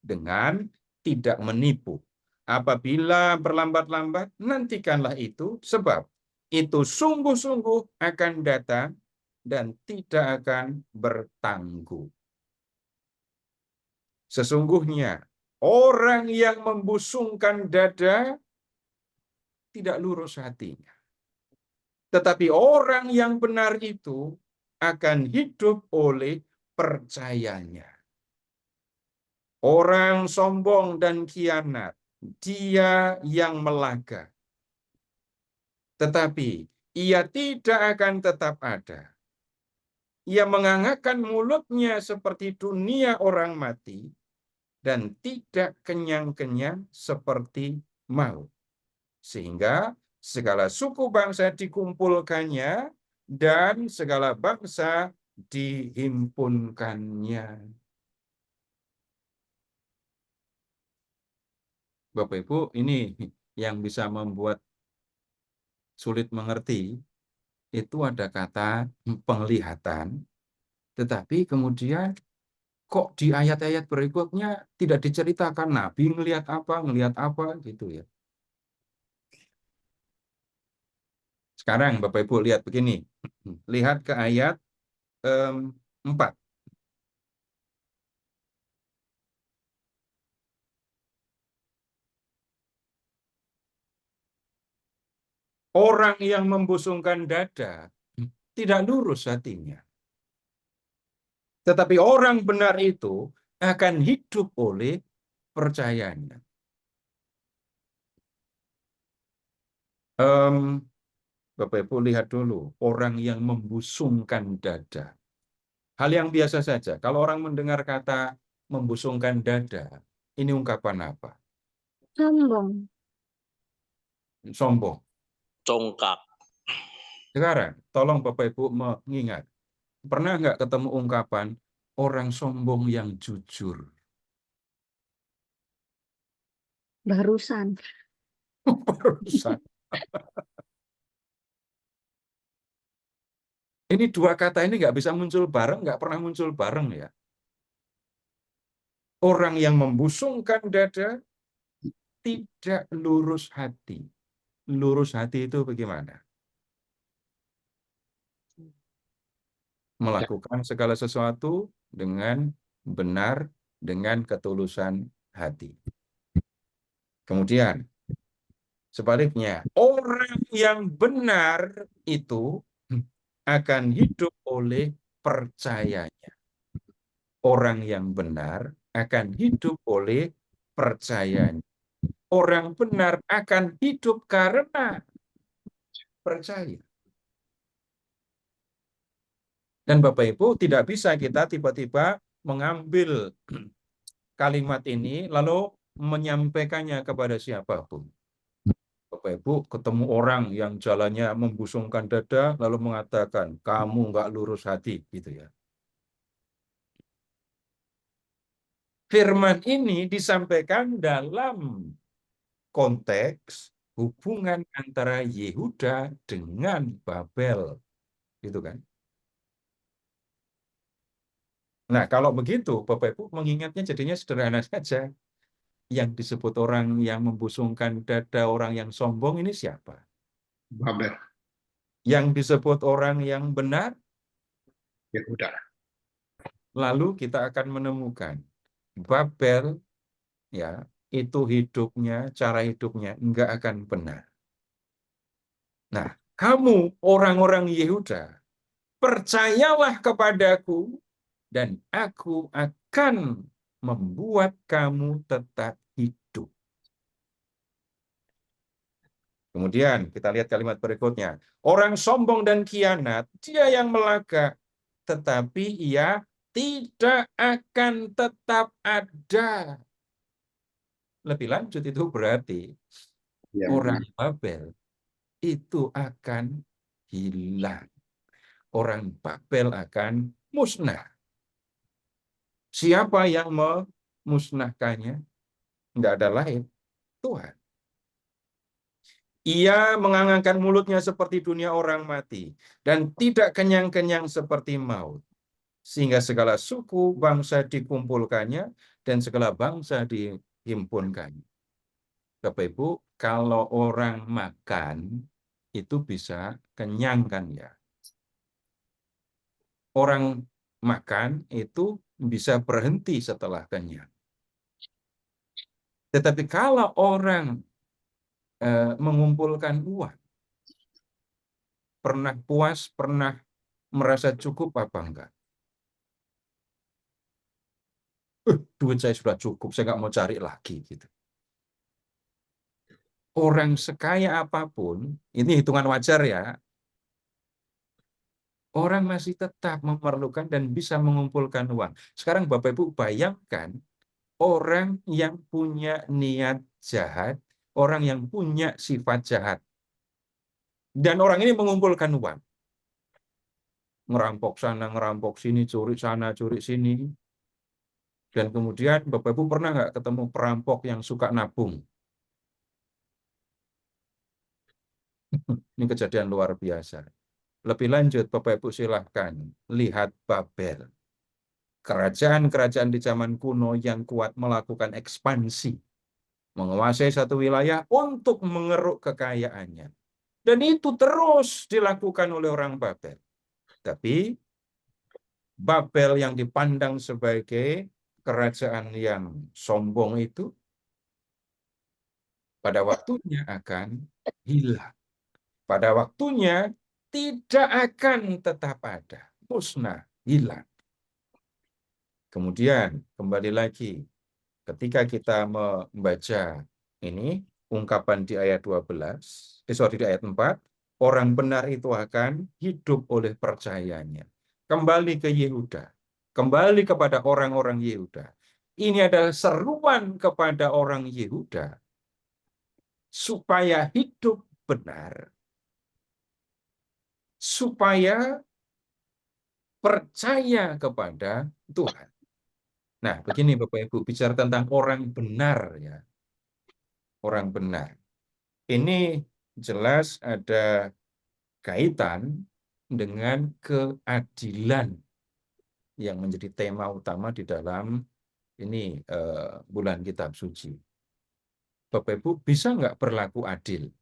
S1: dengan tidak menipu. Apabila berlambat-lambat, nantikanlah itu, sebab itu sungguh-sungguh akan datang dan tidak akan bertangguh. Sesungguhnya orang yang membusungkan dada tidak lurus hatinya. Tetapi orang yang benar itu akan hidup oleh percayanya. Orang sombong dan khianat, dia yang melaga. Tetapi ia tidak akan tetap ada. Ia mengangakkan mulutnya seperti dunia orang mati, dan tidak kenyang-kenyang seperti maut. Sehingga segala suku bangsa dikumpulkannya, dan segala bangsa dihimpunkannya. Bapak Ibu, ini yang bisa membuat sulit mengerti, itu ada kata penglihatan, tetapi kemudian kok di ayat-ayat berikutnya tidak diceritakan Nabi ngelihat apa gitu ya. Sekarang Bapak Ibu lihat begini. Lihat ke ayat 4. Orang yang membusungkan dada tidak lurus hatinya. Tetapi orang benar itu akan hidup oleh percayanya. Bapak Ibu lihat dulu, orang yang membusungkan dada. Hal yang biasa saja. Kalau orang mendengar kata membusungkan dada, ini ungkapan apa?
S4: Sombong.
S1: Sombong.
S5: Congkak.
S1: Sekarang, tolong Bapak Ibu mengingat, pernah nggak ketemu ungkapan orang sombong yang jujur?
S4: Barusan.
S1: Barusan. Ini dua kata ini nggak bisa muncul bareng, nggak pernah muncul bareng ya. Orang yang membusungkan dada tidak lurus hati. Lurus hati itu bagaimana? Melakukan segala sesuatu dengan benar, dengan ketulusan hati. Kemudian, sebaliknya, orang yang benar itu akan hidup oleh percayanya. Orang yang benar akan hidup oleh percayanya. Orang benar akan hidup karena percaya. Dan Bapak Ibu, tidak bisa kita tiba-tiba mengambil kalimat ini lalu menyampaikannya kepada siapapun. Bapak Ibu ketemu orang yang jalannya membusungkan dada lalu mengatakan, kamu nggak lurus hati, gitu ya. Firman ini disampaikan dalam konteks hubungan antara Yehuda dengan Babel, gitu kan? Nah, kalau begitu, Bapak Ibu mengingatnya jadinya sederhana saja. Yang disebut orang yang membusungkan dada, orang yang sombong, ini siapa?
S3: Babel.
S1: Yang disebut orang yang benar,
S3: Yehuda.
S1: lalu kita akan menemukan Babel, ya, itu hidupnya, cara hidupnya enggak akan benar. Nah, kamu orang-orang Yehuda, percayalah kepadaku dan aku akan membuat kamu tetap hidup. Kemudian kita lihat kalimat berikutnya. Orang sombong dan khianat, dia yang melangkah, tetapi ia tidak akan tetap ada. Lebih lanjut itu berarti orang Babel itu akan hilang. Orang Babel akan musnah. Siapa yang memusnahkannya? Tidak ada lain, Tuhan. Ia mengangangkan mulutnya seperti dunia orang mati, dan tidak kenyang-kenyang seperti maut. Sehingga segala suku bangsa dikumpulkannya, dan segala bangsa dihimpunkannya. Bapak Ibu, kalau orang makan, itu bisa kenyang kan ya? Orang makan itu bisa berhenti setelah kenyang. Tetapi kalau orang mengumpulkan uang, pernah puas, pernah merasa cukup apa enggak? Duit saya sudah cukup, saya nggak mau cari lagi gitu. Orang sekaya apapun, ini hitungan wajar ya, orang masih tetap memerlukan dan bisa mengumpulkan uang. Sekarang Bapak Ibu bayangkan orang yang punya niat jahat, orang yang punya sifat jahat. Dan orang ini mengumpulkan uang. Ngerampok sana, ngerampok sini, curi sana, curi sini. Dan kemudian Bapak Ibu pernah nggak ketemu perampok yang suka nabung? Ini kejadian luar biasa. Lebih lanjut, Bapak Ibu silahkan lihat Babel. Kerajaan-kerajaan di zaman kuno yang kuat melakukan ekspansi. Menguasai satu wilayah untuk mengeruk kekayaannya. Dan itu terus dilakukan oleh orang Babel. Tapi Babel yang dipandang sebagai kerajaan yang sombong itu pada waktunya akan hilang. Pada waktunya tidak akan tetap ada, musnah, hilang. Kemudian kembali lagi, ketika kita membaca ini, ungkapan di ayat 12, di ayat 4, orang benar itu akan hidup oleh percayanya. Kembali ke Yehuda, kembali kepada orang-orang Yehuda. Ini adalah seruan kepada orang Yehuda supaya hidup benar, supaya percaya kepada Tuhan. Nah, begini Bapak Ibu, bicara tentang orang benar ya. Orang benar. Ini jelas ada kaitan dengan keadilan yang menjadi tema utama di dalam ini bulan kitab suci. Bapak Ibu, bisa nggak berlaku adil?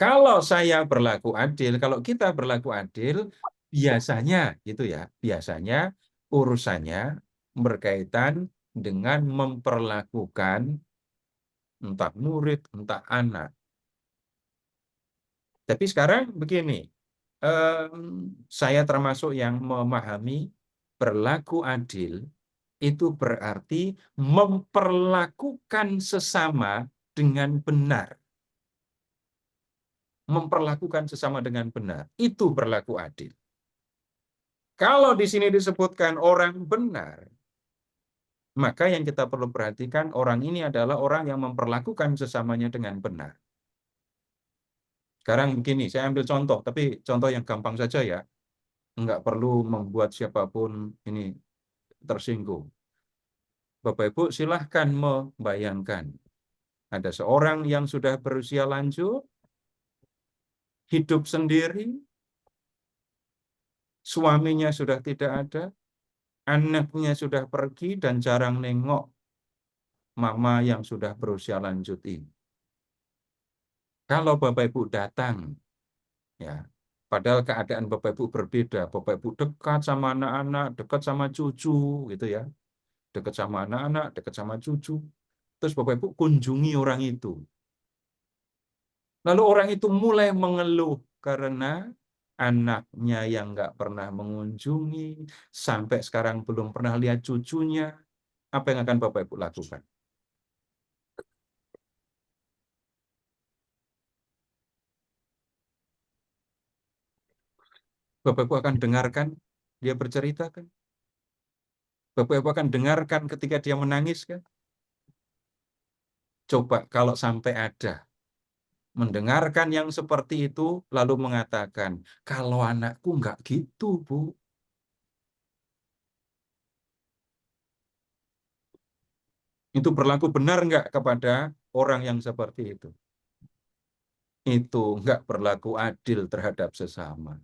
S1: Kalau saya berlaku adil, kalau kita berlaku adil, biasanya gitu ya, biasanya urusannya berkaitan dengan memperlakukan entah murid, entah anak. Tapi sekarang begini, saya termasuk yang memahami berlaku adil itu berarti memperlakukan sesama dengan benar. Memperlakukan sesama dengan benar. Itu berlaku adil. Kalau di sini disebutkan orang benar, maka yang kita perlu perhatikan orang ini adalah orang yang memperlakukan sesamanya dengan benar. Sekarang begini, saya ambil contoh, tapi contoh yang gampang saja ya. Enggak perlu membuat siapapun ini tersinggung. Bapak Ibu silahkan membayangkan. Ada seorang yang sudah berusia lanjut, hidup sendiri, suaminya sudah tidak ada, anaknya sudah pergi dan jarang nengok mama yang sudah berusia lanjut ini. Kalau Bapak Ibu datang, ya, padahal keadaan Bapak Ibu berbeda, Bapak Ibu dekat sama anak-anak, dekat sama cucu, gitu ya, dekat sama anak-anak, dekat sama cucu, terus Bapak Ibu kunjungi orang itu. Lalu orang itu mulai mengeluh karena anaknya yang nggak pernah mengunjungi, sampai sekarang belum pernah lihat cucunya. Apa yang akan Bapak Ibu lakukan? Bapak Ibu akan dengarkan dia bercerita kan? Bapak Ibu akan dengarkan ketika dia menangis kan? Coba kalau sampai ada mendengarkan yang seperti itu, lalu mengatakan, kalau anakku nggak gitu, Bu. Itu berlaku benar nggak kepada orang yang seperti itu? Itu nggak berlaku adil terhadap sesama.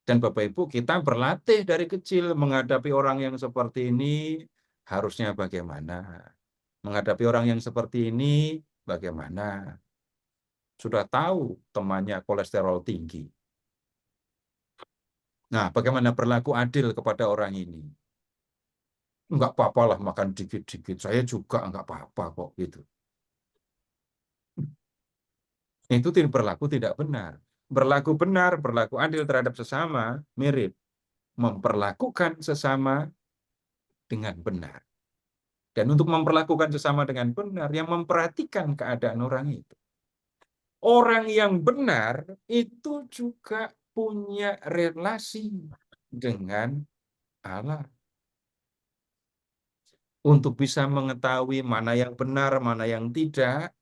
S1: Dan Bapak Ibu, kita berlatih dari kecil menghadapi orang yang seperti ini, harusnya bagaimana? Menghadapi orang yang seperti ini, bagaimana? Sudah tahu temannya kolesterol tinggi. Nah, bagaimana berlaku adil kepada orang ini? Enggak apa-apa lah makan dikit-dikit. Saya juga enggak apa-apa kok gitu. Itu berlaku tidak benar. Berlaku benar, berlaku adil terhadap sesama, mirip. Memperlakukan sesama dengan benar. Dan untuk memperlakukan sesama dengan benar, yang memperhatikan keadaan orang itu. Orang yang benar itu juga punya relasi dengan Allah. Untuk bisa mengetahui mana yang benar, mana yang tidak,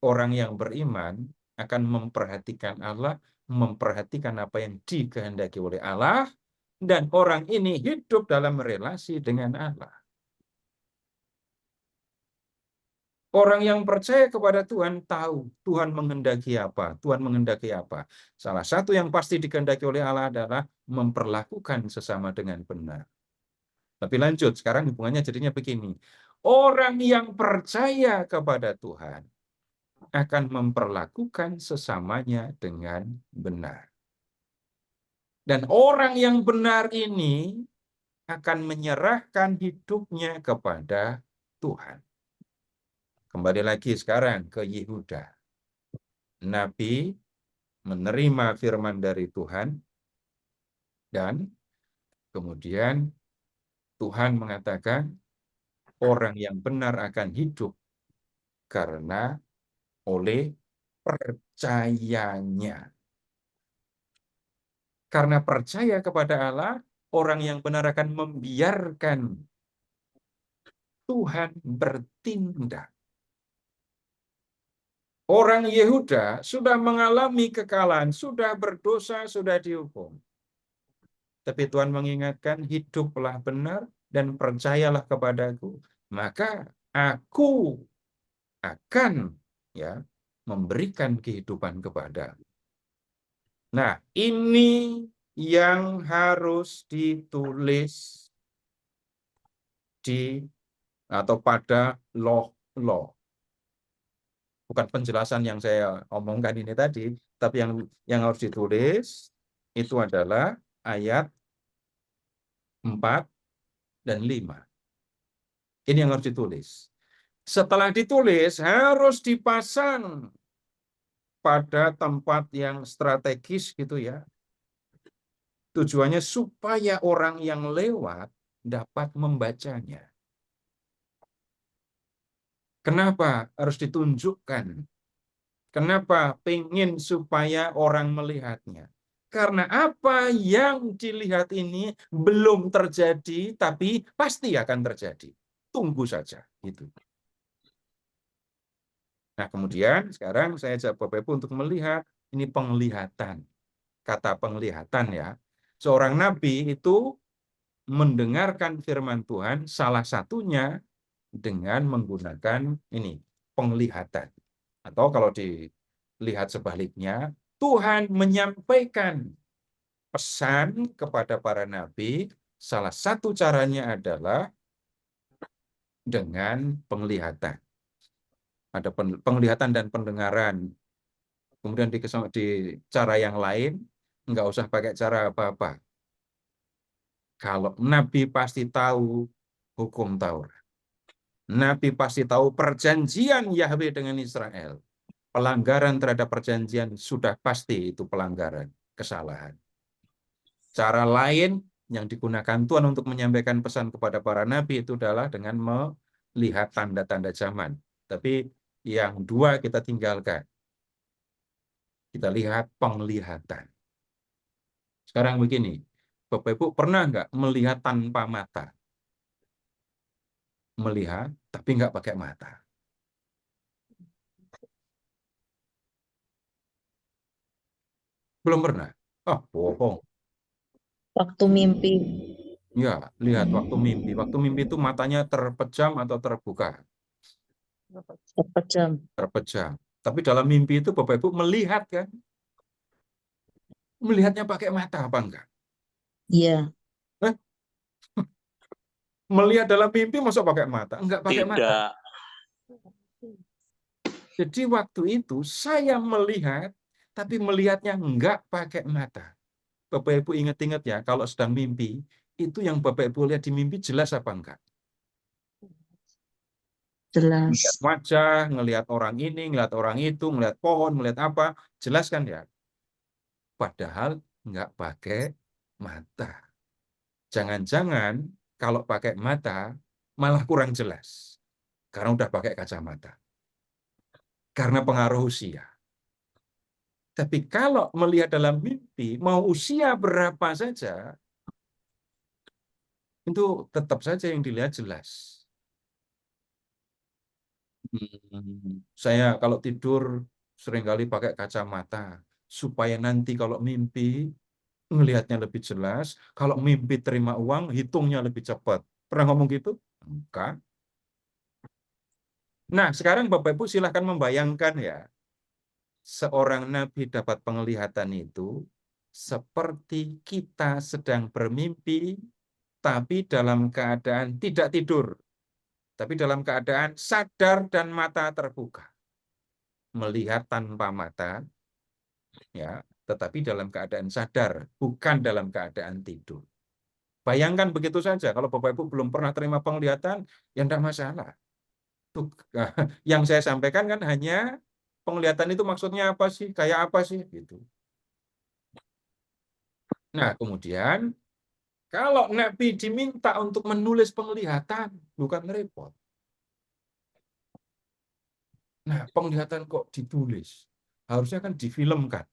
S1: orang yang beriman akan memperhatikan Allah, memperhatikan apa yang dikehendaki oleh Allah, dan orang ini hidup dalam relasi dengan Allah. Orang yang percaya kepada Tuhan tahu Tuhan menghendaki apa, Tuhan menghendaki apa. Salah satu yang pasti dikehendaki oleh Allah adalah memperlakukan sesama dengan benar. Tapi lanjut, sekarang hubungannya jadinya begini. Orang yang percaya kepada Tuhan, akan memperlakukan sesamanya dengan benar. Dan orang yang benar ini akan menyerahkan hidupnya kepada Tuhan. Kembali lagi sekarang ke Yehuda. Nabi menerima firman dari Tuhan dan kemudian Tuhan mengatakan orang yang benar akan hidup karena oleh percayanya. Karena percaya kepada Allah, orang yang benar akan membiarkan Tuhan bertindak. Orang Yehuda sudah mengalami kekalahan, sudah berdosa, sudah dihukum. Tapi Tuhan mengingatkan, hiduplah benar dan percayalah kepadaku, maka aku akan memberikan kehidupan kepadamu. Nah, ini yang harus ditulis atau pada law. Bukan penjelasan yang saya omongkan ini tadi, tapi yang harus ditulis itu adalah ayat 4 dan 5. Ini yang harus ditulis. Setelah ditulis, harus dipasang pada tempat yang strategis gitu ya. Tujuannya supaya orang yang lewat dapat membacanya. Kenapa harus ditunjukkan? Kenapa pengen supaya orang melihatnya? Karena apa yang dilihat ini belum terjadi, tapi pasti akan terjadi. Tunggu saja. Gitu. Nah, kemudian sekarang saya ajak Bapak Ibu untuk melihat, ini penglihatan. Kata penglihatan ya. Seorang nabi itu mendengarkan firman Tuhan, salah satunya dengan menggunakan ini, penglihatan. Atau kalau dilihat sebaliknya, Tuhan menyampaikan pesan kepada para nabi, salah satu caranya adalah dengan penglihatan. Ada penglihatan dan pendengaran. Kemudian di cara yang lain, nggak usah pakai cara apa-apa. Kalau Nabi pasti tahu hukum Taurat. Nabi pasti tahu perjanjian Yahweh dengan Israel. Pelanggaran terhadap perjanjian sudah pasti itu pelanggaran, kesalahan. Cara lain yang digunakan Tuhan untuk menyampaikan pesan kepada para nabi itu adalah dengan melihat tanda-tanda zaman. Tapi yang dua kita tinggalkan. Kita lihat penglihatan. Sekarang begini, Bapak Ibu pernah nggak melihat tanpa mata? Melihat, tapi nggak pakai mata. Belum pernah? Oh, bohong.
S12: Waktu mimpi.
S1: Ya, lihat waktu mimpi. Waktu mimpi itu matanya terpejam atau terbuka?
S12: Terpejam.
S1: Terpejam. Tapi dalam mimpi itu Bapak Ibu melihat kan? Melihatnya pakai mata apa enggak?
S12: Iya.
S1: Melihat dalam mimpi masuk pakai mata? Enggak pakai mata. Jadi waktu itu saya melihat, tapi melihatnya enggak pakai mata. Bapak Ibu ingat-ingat ya, kalau sedang mimpi, itu yang Bapak Ibu lihat di mimpi jelas apa enggak?
S12: Jelas.
S1: Ngelihat wajah, ngelihat orang ini, ngelihat orang itu, ngelihat pohon, ngelihat apa, jelas kan ya? Padahal enggak pakai mata. Jangan-jangan kalau pakai mata malah kurang jelas. Karena udah pakai kacamata. Karena pengaruh usia. Tapi kalau melihat dalam mimpi, mau usia berapa saja, itu tetap saja yang dilihat jelas. Saya kalau tidur seringkali pakai kacamata, supaya nanti kalau mimpi, ngelihatnya lebih jelas. Kalau mimpi terima uang, hitungnya lebih cepat. Pernah ngomong gitu? Enggak. Nah, sekarang Bapak Ibu silahkan membayangkan ya, seorang nabi dapat penglihatan itu seperti kita sedang bermimpi, tapi dalam keadaan tidak tidur, tapi dalam keadaan sadar dan mata terbuka. melihat tanpa mata, ya, tetapi dalam keadaan sadar, bukan dalam keadaan tidur. Bayangkan begitu saja, kalau Bapak Ibu belum pernah terima penglihatan, ya tidak masalah. Tuh, yang saya sampaikan kan hanya penglihatan itu maksudnya apa sih, kayak apa sih, gitu. Nah, kemudian kalau Nabi diminta untuk menulis penglihatan, bukan repot. Nah, penglihatan kok ditulis? Harusnya kan difilmkan.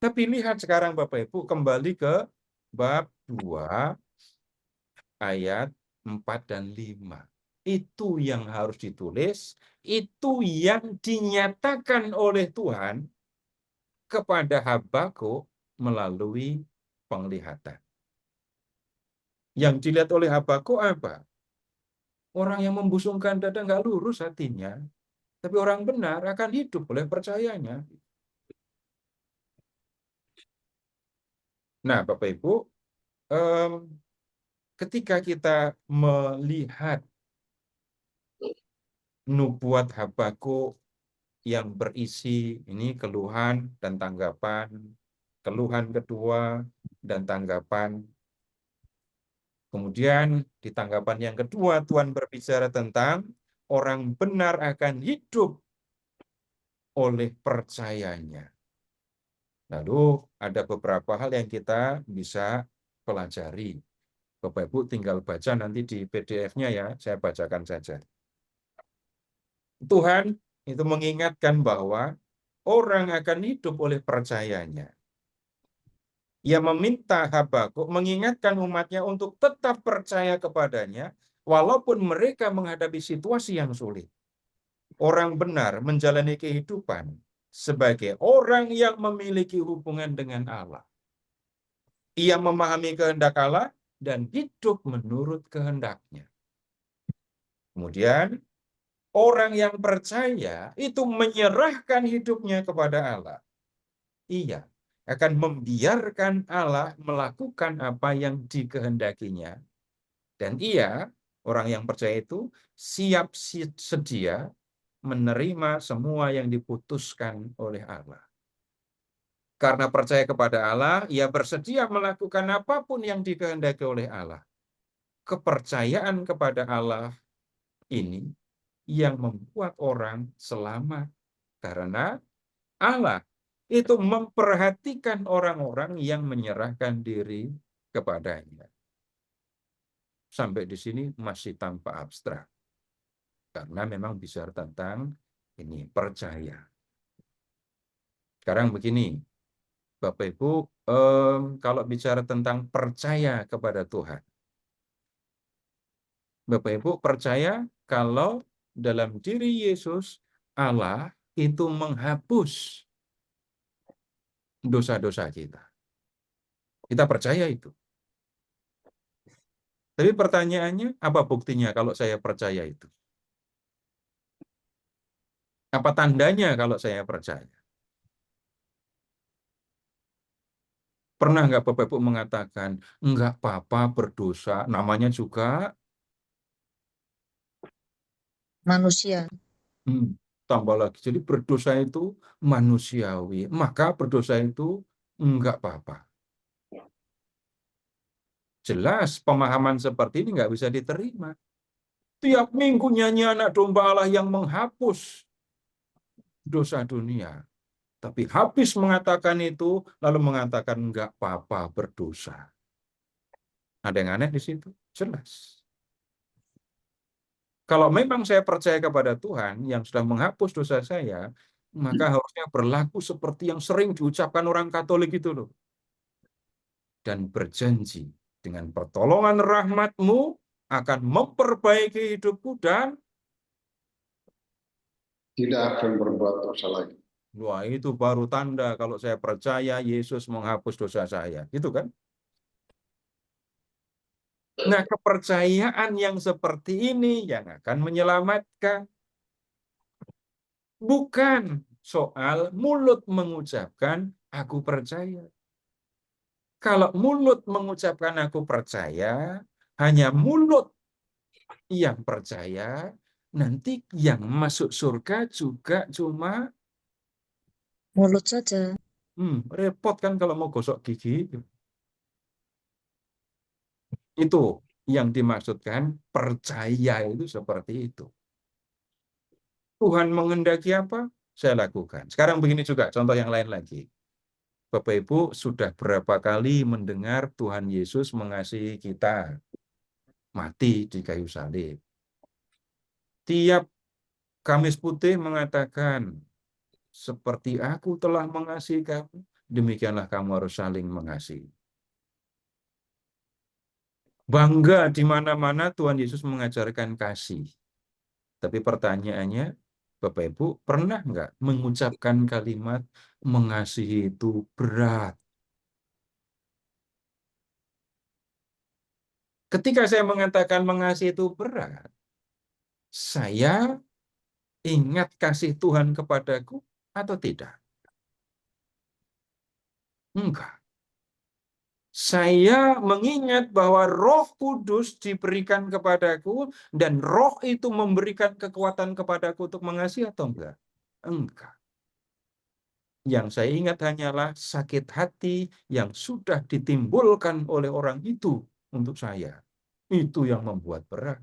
S1: Tapi lihat sekarang Bapak Ibu, kembali ke bab 2, ayat 4 dan 5. Itu yang harus ditulis, itu yang dinyatakan oleh Tuhan kepada Habakuk melalui penglihatan. Yang dilihat oleh Habakuk apa? Orang yang membusungkan dada nggak lurus hatinya, tapi orang benar akan hidup oleh percayanya. Nah, Bapak Ibu, ketika kita melihat nubuat Habakuk yang berisi ini keluhan dan tanggapan, keluhan kedua dan tanggapan. Kemudian di tanggapan yang kedua Tuhan berbicara tentang orang benar akan hidup oleh percayanya. Lalu ada beberapa hal yang kita bisa pelajari. Bapak Ibu tinggal baca nanti di PDF-nya ya, saya bacakan saja. Tuhan itu mengingatkan bahwa orang akan hidup oleh percayanya. Ia meminta Habakuk mengingatkan umatnya untuk tetap percaya kepadanya, walaupun mereka menghadapi situasi yang sulit. Orang benar menjalani kehidupan sebagai orang yang memiliki hubungan dengan Allah. Ia memahami kehendak Allah dan hidup menurut kehendaknya. Kemudian, orang yang percaya itu menyerahkan hidupnya kepada Allah. Ia akan membiarkan Allah melakukan apa yang dikehendakinya. Dan ia, orang yang percaya itu, siap sedia menerima semua yang diputuskan oleh Allah. Karena percaya kepada Allah, ia bersedia melakukan apapun yang dikehendaki oleh Allah. Kepercayaan kepada Allah ini yang membuat orang selamat. Karena Allah itu memperhatikan orang-orang yang menyerahkan diri kepadanya. Sampai di sini masih tanpa abstrak. Karena memang bicara tentang ini, percaya. Sekarang begini, Bapak Ibu, kalau bicara tentang percaya kepada Tuhan. Bapak Ibu percaya kalau dalam diri Yesus, Allah itu menghapus dosa-dosa kita. Kita percaya itu. Tapi pertanyaannya, apa buktinya kalau saya percaya itu? Apa tandanya kalau saya percaya? Pernah nggak Bapak Ibu mengatakan, enggak apa-apa berdosa, namanya juga
S12: Manusia.
S1: Tambah lagi, jadi berdosa itu manusiawi, maka berdosa itu enggak apa-apa. Jelas pemahaman seperti ini nggak bisa diterima. Tiap minggu nyanyi anak domba Allah yang menghapus dosa dunia. Tapi habis mengatakan itu, lalu mengatakan enggak apa-apa berdosa. Ada yang aneh di situ? Jelas. Kalau memang saya percaya kepada Tuhan yang sudah menghapus dosa saya, maka harusnya berlaku seperti yang sering diucapkan orang Katolik itu loh. Dan berjanji dengan pertolongan rahmat-Mu akan memperbaiki hidupku dan
S3: tidak akan berbuat dosa lagi.
S1: wah, itu baru tanda kalau saya percaya Yesus menghapus dosa saya. Gitu kan? Nah, kepercayaan yang seperti ini yang akan menyelamatkan. Bukan soal mulut mengucapkan aku percaya. Kalau mulut mengucapkan aku percaya, hanya mulut yang percaya, nanti yang masuk surga juga cuma
S12: Mulut saja.
S1: repot kan kalau mau gosok gigi. Itu yang dimaksudkan percaya itu seperti itu. Tuhan menghendaki apa? Saya lakukan. Sekarang begini juga, contoh yang lain lagi. Bapak Ibu sudah berapa kali mendengar Tuhan Yesus mengasihi kita, mati di kayu salib. Tiap Kamis Putih mengatakan, seperti aku telah mengasihi kamu, demikianlah kamu harus saling mengasihi. Bangga di mana-mana Tuhan Yesus mengajarkan kasih. Tapi pertanyaannya, Bapak Ibu, pernah nggak mengucapkan kalimat mengasihi itu berat? Ketika saya mengatakan mengasihi itu berat, saya ingat kasih Tuhan kepadaku atau tidak? Enggak. Saya mengingat bahwa Roh Kudus diberikan kepadaku dan Roh itu memberikan kekuatan kepadaku untuk mengasihi atau enggak? Enggak. Yang saya ingat hanyalah sakit hati yang sudah ditimbulkan oleh orang itu untuk saya. Itu yang membuat berat.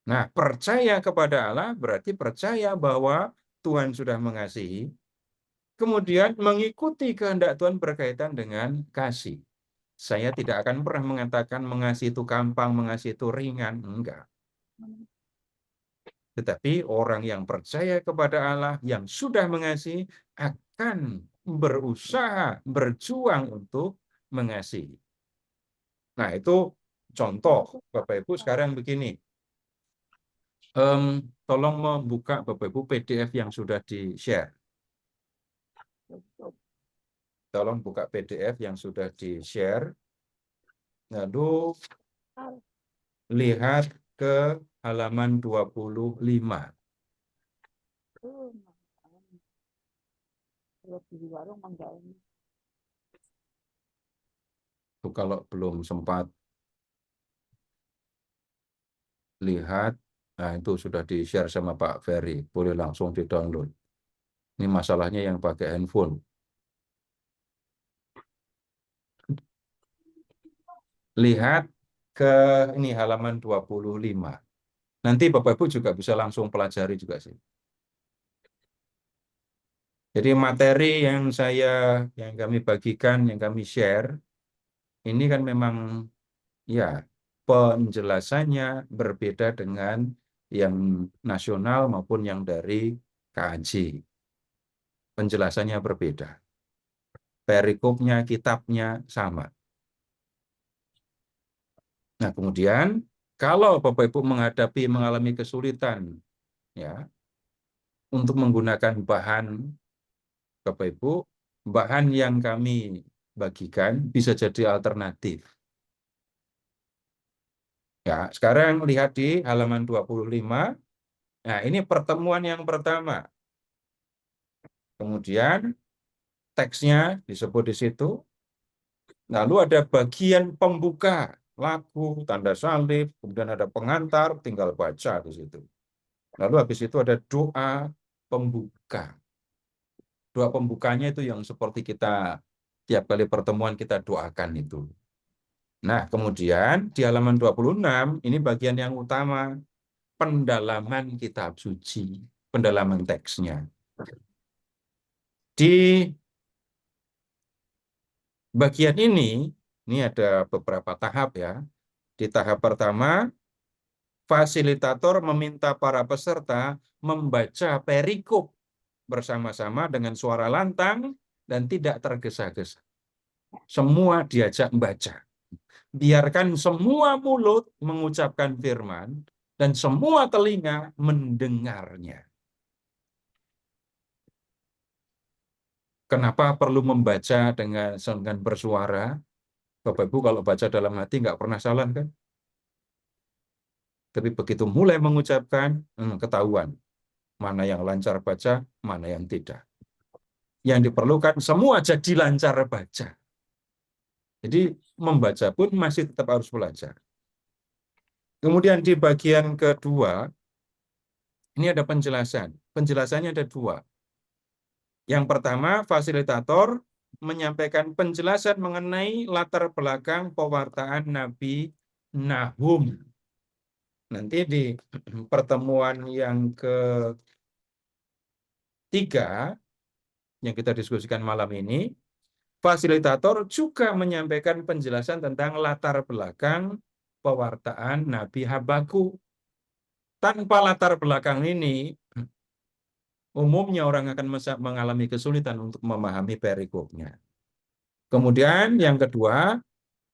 S1: Nah, percaya kepada Allah berarti percaya bahwa Tuhan sudah mengasihi. Kemudian mengikuti kehendak Tuhan berkaitan dengan kasih. Saya tidak akan pernah mengatakan mengasihi itu gampang, mengasihi itu ringan. Enggak. Tetapi orang yang percaya kepada Allah, yang sudah mengasihi, akan berusaha, berjuang untuk mengasihi. Nah, itu contoh, Bapak Ibu, sekarang begini. Tolong membuka, Bapak Ibu, PDF yang sudah di-share. Tolong buka PDF yang sudah di-share. Lalu lihat ke halaman 25. Itu kalau belum sempat lihat, nah itu sudah di-share sama Pak Ferry. Boleh langsung di-download. Ini masalahnya yang pakai handphone. Lihat ke ini halaman 25. Nanti Bapak Ibu juga bisa langsung pelajari juga sih. Jadi materi yang kami bagikan, yang kami share, ini kan memang ya penjelasannya berbeda dengan yang nasional maupun yang dari KAJ. Penjelasannya berbeda. Perikopnya, kitabnya sama. Nah, kemudian kalau Bapak Ibu mengalami kesulitan ya untuk menggunakan bahan, Bapak Ibu, bahan yang kami bagikan bisa jadi alternatif. Ya, sekarang lihat di halaman 25. Nah, ini pertemuan yang pertama. Kemudian teksnya disebut di situ. Lalu ada bagian pembuka, lagu, tanda salib, kemudian ada pengantar, tinggal baca di situ. Lalu habis itu ada doa pembuka. Doa pembukanya itu yang seperti kita tiap kali pertemuan kita doakan itu. Nah, kemudian di halaman 26, ini bagian yang utama, pendalaman kitab suci, pendalaman teksnya. Di bagian ini ada beberapa tahap ya. Di tahap pertama, fasilitator meminta para peserta membaca perikop bersama-sama dengan suara lantang dan tidak tergesa-gesa. Semua diajak membaca. Biarkan semua mulut mengucapkan firman dan semua telinga mendengarnya. Kenapa perlu membaca dengan bersuara? Bapak Ibu kalau baca dalam hati nggak pernah salah kan? Tapi begitu mulai mengucapkan, ketahuan. Mana yang lancar baca, mana yang tidak. Yang diperlukan semua jadi lancar baca. Jadi membaca pun masih tetap harus belajar. Kemudian di bagian kedua, ini ada penjelasan. Penjelasannya ada dua. Yang pertama, fasilitator menyampaikan penjelasan mengenai latar belakang pewartaan Nabi Nahum. Nanti di pertemuan yang ketiga, yang kita diskusikan malam ini, fasilitator juga menyampaikan penjelasan tentang latar belakang pewartaan Nabi Habakuk. Tanpa latar belakang ini, umumnya orang akan mengalami kesulitan untuk memahami perikopnya. Kemudian yang kedua,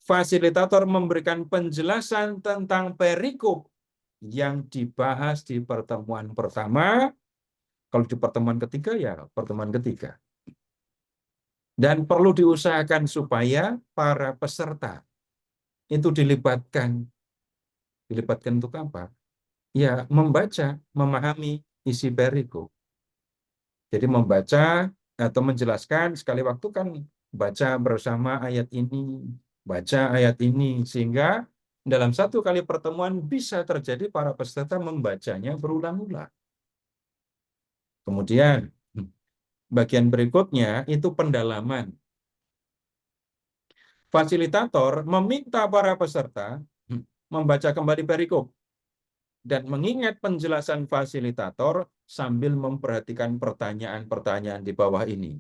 S1: fasilitator memberikan penjelasan tentang perikop yang dibahas di pertemuan pertama. Kalau di pertemuan ketiga, ya pertemuan ketiga. Dan perlu diusahakan supaya para peserta itu dilibatkan. Dilibatkan untuk apa? Ya, membaca, memahami isi perikop. Jadi membaca atau menjelaskan sekali waktu kan baca bersama ayat ini, baca ayat ini, sehingga dalam satu kali pertemuan bisa terjadi para peserta membacanya berulang-ulang. Kemudian bagian berikutnya itu pendalaman. Fasilitator meminta para peserta membaca kembali perikop dan mengingat penjelasan fasilitator sambil memperhatikan pertanyaan-pertanyaan di bawah ini.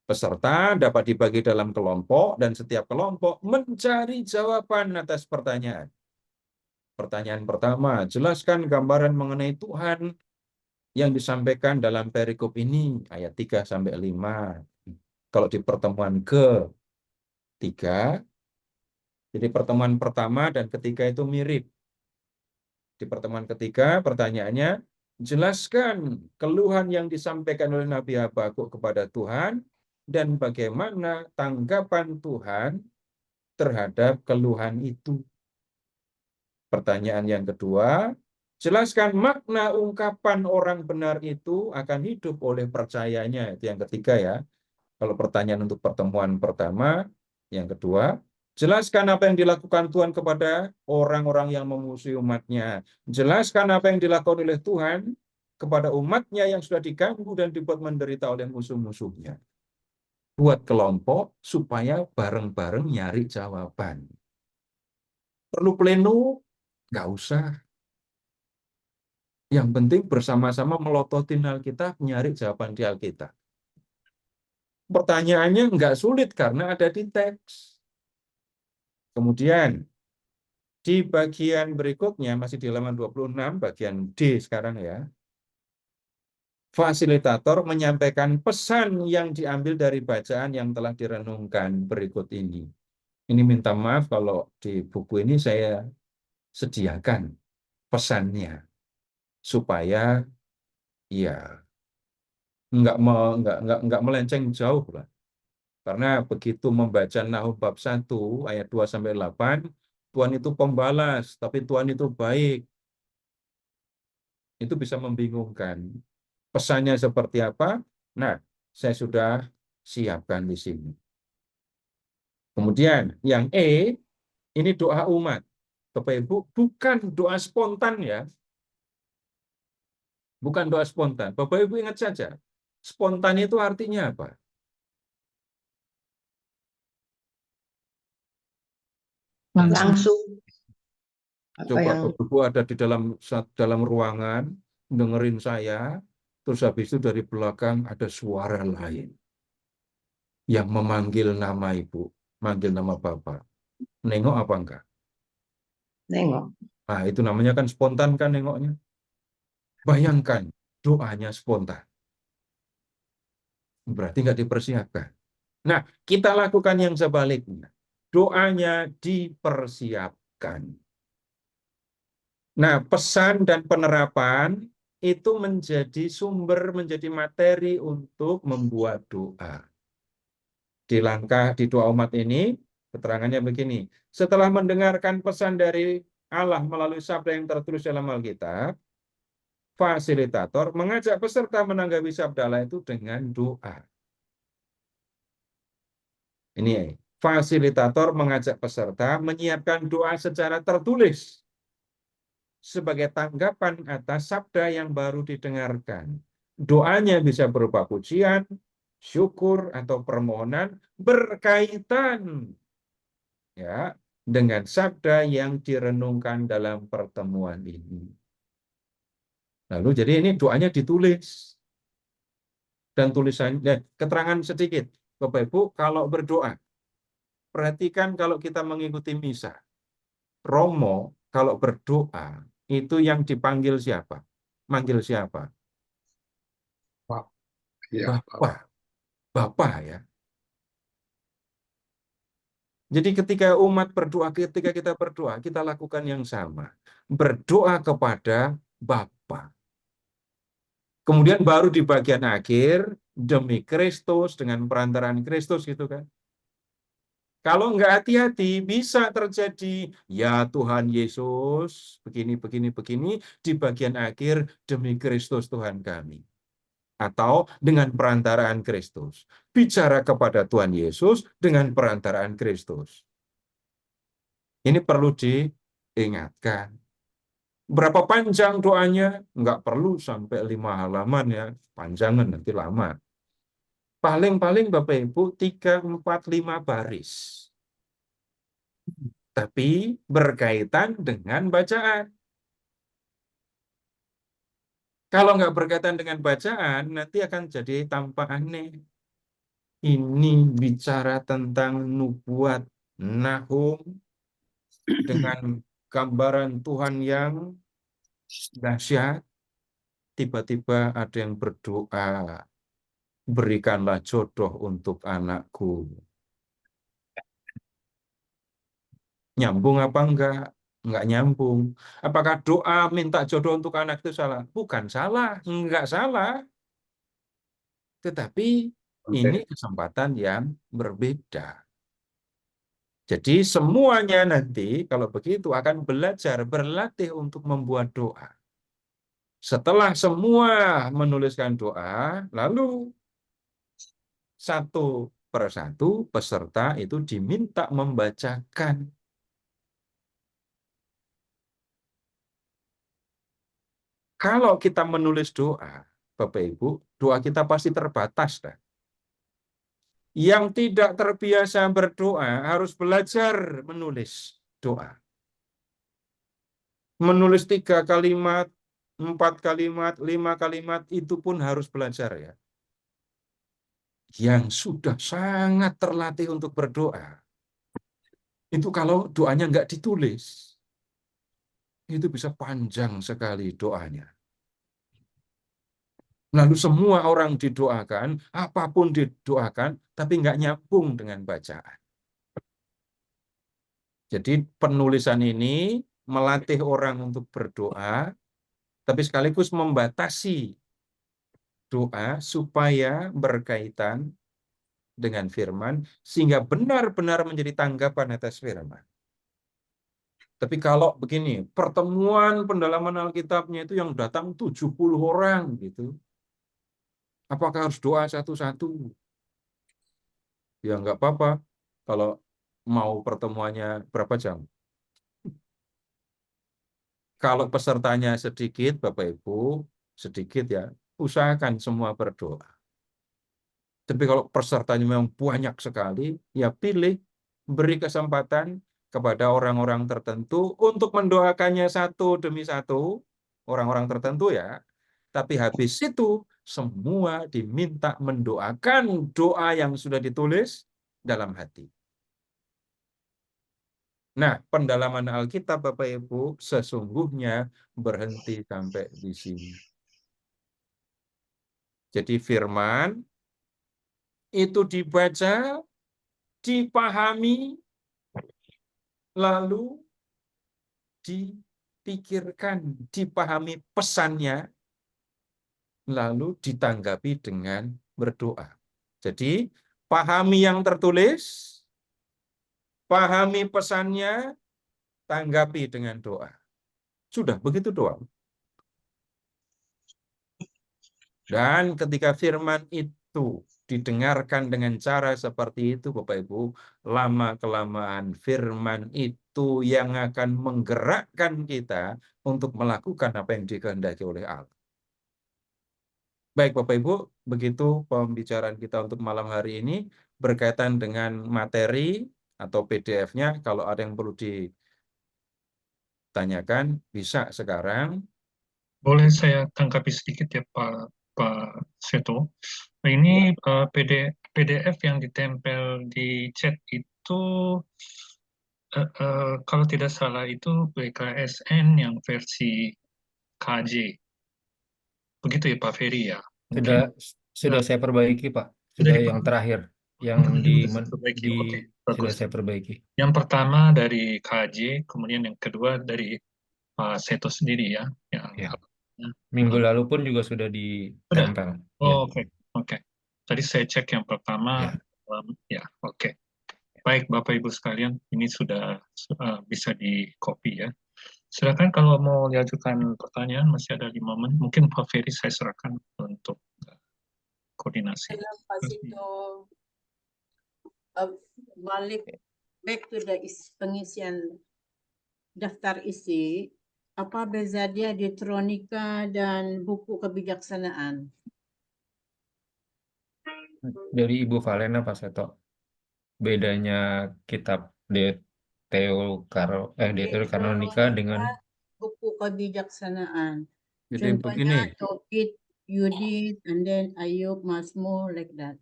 S1: Peserta dapat dibagi dalam kelompok dan setiap kelompok mencari jawaban atas pertanyaan. Pertanyaan pertama, jelaskan gambaran mengenai Tuhan yang disampaikan dalam perikop ini, ayat 3-5. Kalau di pertemuan ketiga, jadi pertemuan pertama dan ketiga itu mirip. Di pertemuan ketiga, pertanyaannya, jelaskan keluhan yang disampaikan oleh Nabi Habakuk kepada Tuhan dan bagaimana tanggapan Tuhan terhadap keluhan itu. Pertanyaan yang kedua, jelaskan makna ungkapan orang benar itu akan hidup oleh percayanya. Itu yang ketiga ya. Kalau pertanyaan untuk pertemuan pertama, yang kedua, jelaskan apa yang dilakukan Tuhan kepada orang-orang yang memusuhi umatnya. Jelaskan apa yang dilakukan oleh Tuhan kepada umatnya yang sudah diganggu dan dibuat menderita oleh musuh-musuhnya. Buat kelompok supaya bareng-bareng nyari jawaban. Perlu pleno? Nggak usah. Yang penting bersama-sama melototin Alkitab, nyari jawaban di Alkitab. Pertanyaannya nggak sulit karena ada di teks. Kemudian, di bagian berikutnya, masih di halaman 26, bagian D sekarang ya, fasilitator menyampaikan pesan yang diambil dari bacaan yang telah direnungkan berikut ini. Ini minta maaf kalau di buku ini saya sediakan pesannya, supaya ya nggak melenceng jauh lah. Karena begitu membaca Nahum bab 1 ayat 2-8, Tuhan itu pembalas, tapi Tuhan itu baik. Itu bisa membingungkan. Pesannya seperti apa? Nah, saya sudah siapkan di sini. Kemudian yang E, ini doa umat. Bapak Ibu, bukan doa spontan ya. Bukan doa spontan. Bapak Ibu ingat saja, spontan itu artinya apa?
S2: Langsung.
S1: Coba Bapak Ibu ada di dalam ruangan, dengerin saya, terus habis itu dari belakang ada suara lain yang memanggil nama Ibu, manggil nama Bapak. Nengok apa enggak?
S2: Nengok.
S1: Nah, itu namanya kan spontan kan nengoknya. Bayangkan, doanya spontan. Berarti nggak dipersiapkan. Nah, kita lakukan yang sebaliknya. Doanya dipersiapkan. Nah, pesan dan penerapan itu menjadi sumber, menjadi materi untuk membuat doa. Di doa umat ini, keterangannya begini. Setelah mendengarkan pesan dari Allah melalui sabda yang tertulis dalam Alkitab, fasilitator mengajak peserta menanggapi sabda Allah itu dengan doa. Ini fasilitator mengajak peserta menyiapkan doa secara tertulis sebagai tanggapan atas sabda yang baru didengarkan. Doanya bisa berupa pujian, syukur, atau permohonan berkaitan ya dengan sabda yang direnungkan dalam pertemuan ini. Lalu jadi ini doanya ditulis. Dan tulisannya, keterangan sedikit. Bapak Ibu, kalau berdoa, perhatikan kalau kita mengikuti misa. Romo, kalau berdoa, itu yang dipanggil siapa? Manggil siapa?
S3: Ya,
S1: Bapak. Bapak ya. Jadi ketika umat berdoa, ketika kita berdoa, kita lakukan yang sama. Berdoa kepada Bapa. Kemudian baru di bagian akhir, demi Kristus, dengan perantaraan Kristus gitu kan. Kalau nggak hati-hati, bisa terjadi, ya Tuhan Yesus, begini, begini, begini, di bagian akhir, demi Kristus Tuhan kami. Atau dengan perantaraan Kristus. Bicara kepada Tuhan Yesus dengan perantaraan Kristus. Ini perlu diingatkan. Berapa panjang doanya? Nggak perlu sampai 5 halaman ya. Panjangan nanti lama. Paling-paling Bapak Ibu 3, 4, 5 baris. Tapi berkaitan dengan bacaan. Kalau nggak berkaitan dengan bacaan, nanti akan jadi tampak aneh. Ini bicara tentang nubuat Nahum dengan gambaran Tuhan yang dahsyat. Tiba-tiba ada yang berdoa, berikanlah jodoh untuk anakku. Nyambung apa enggak? Enggak nyambung. Apakah doa minta jodoh untuk anak itu salah? Bukan salah, enggak salah. Tetapi ini kesempatan yang berbeda. Jadi semuanya nanti kalau begitu akan belajar, berlatih untuk membuat doa. Setelah semua menuliskan doa, lalu satu persatu peserta itu diminta membacakan. Kalau kita menulis doa, Bapak Ibu, doa kita pasti terbatas. Dah. Yang tidak terbiasa berdoa harus belajar menulis doa. Menulis 3 kalimat, 4 kalimat, 5 kalimat, itu pun harus belajar ya. Yang sudah sangat terlatih untuk berdoa, itu kalau doanya nggak ditulis, itu bisa panjang sekali doanya. Lalu semua orang didoakan, apapun didoakan, tapi nggak nyambung dengan bacaan. Jadi penulisan ini melatih orang untuk berdoa, tapi sekaligus membatasi doa supaya berkaitan dengan firman, sehingga benar-benar menjadi tanggapan atas firman. Tapi kalau begini, pertemuan pendalaman Alkitabnya itu yang datang 70 orang gitu. Apakah harus doa satu-satu? Ya nggak apa-apa. Kalau mau pertemuannya berapa jam? Kalau pesertanya sedikit, Bapak Ibu, sedikit ya, usahakan semua berdoa. Tapi kalau pesertanya memang banyak sekali, ya pilih, beri kesempatan kepada orang-orang tertentu untuk mendoakannya satu demi satu, orang-orang tertentu ya. Tapi habis itu, semua diminta mendoakan doa yang sudah ditulis dalam hati. Nah, pendalaman Alkitab, Bapak Ibu, sesungguhnya berhenti sampai di sini. Jadi firman itu dibaca, dipahami, lalu dipikirkan, dipahami pesannya, lalu ditanggapi dengan berdoa. Jadi, pahami yang tertulis, pahami pesannya, tanggapi dengan doa. Sudah, begitu doang. Dan ketika firman itu didengarkan dengan cara seperti itu, Bapak Ibu, lama-kelamaan firman itu yang akan menggerakkan kita untuk melakukan apa yang dikehendaki oleh Allah. Baik Bapak Ibu, begitu pembicaraan kita untuk malam hari ini berkaitan dengan materi atau PDF-nya. Kalau ada yang perlu ditanyakan, bisa sekarang.
S13: Boleh saya tanggapi sedikit ya Pak Seto. Ini PDF yang ditempel di chat itu kalau tidak salah itu BKSN yang versi KJ. Begitu ya Pak Ferry ya.
S8: Sudah saya perbaiki, Pak. Sudah yang terakhir yang sudah saya perbaiki.
S13: Yang pertama dari KJ, kemudian yang kedua dari Pak Seto sendiri ya.
S8: Minggu lalu pun juga sudah ditempel.
S13: Oh, oke. Tadi saya cek yang pertama. Oke. Baik Bapak Ibu sekalian, ini sudah bisa di-copy ya. Silakan kalau mau diajukan pertanyaan, masih ada 5 menit. Mungkin Pak Ferry saya serahkan untuk koordinasi.
S14: Pak Sito, balik back to the pengisian daftar isi, apa beza dia Deuteronika dan buku kebijaksanaan?
S8: Dari Ibu Valena, Pak Seto. Bedanya kitab Deuterokanonika dengan
S14: buku kebijaksanaan.
S1: Jadi
S14: Contohnya
S1: begini.
S14: Tobit, Yudit, and then Ayub, Mazmur, like that.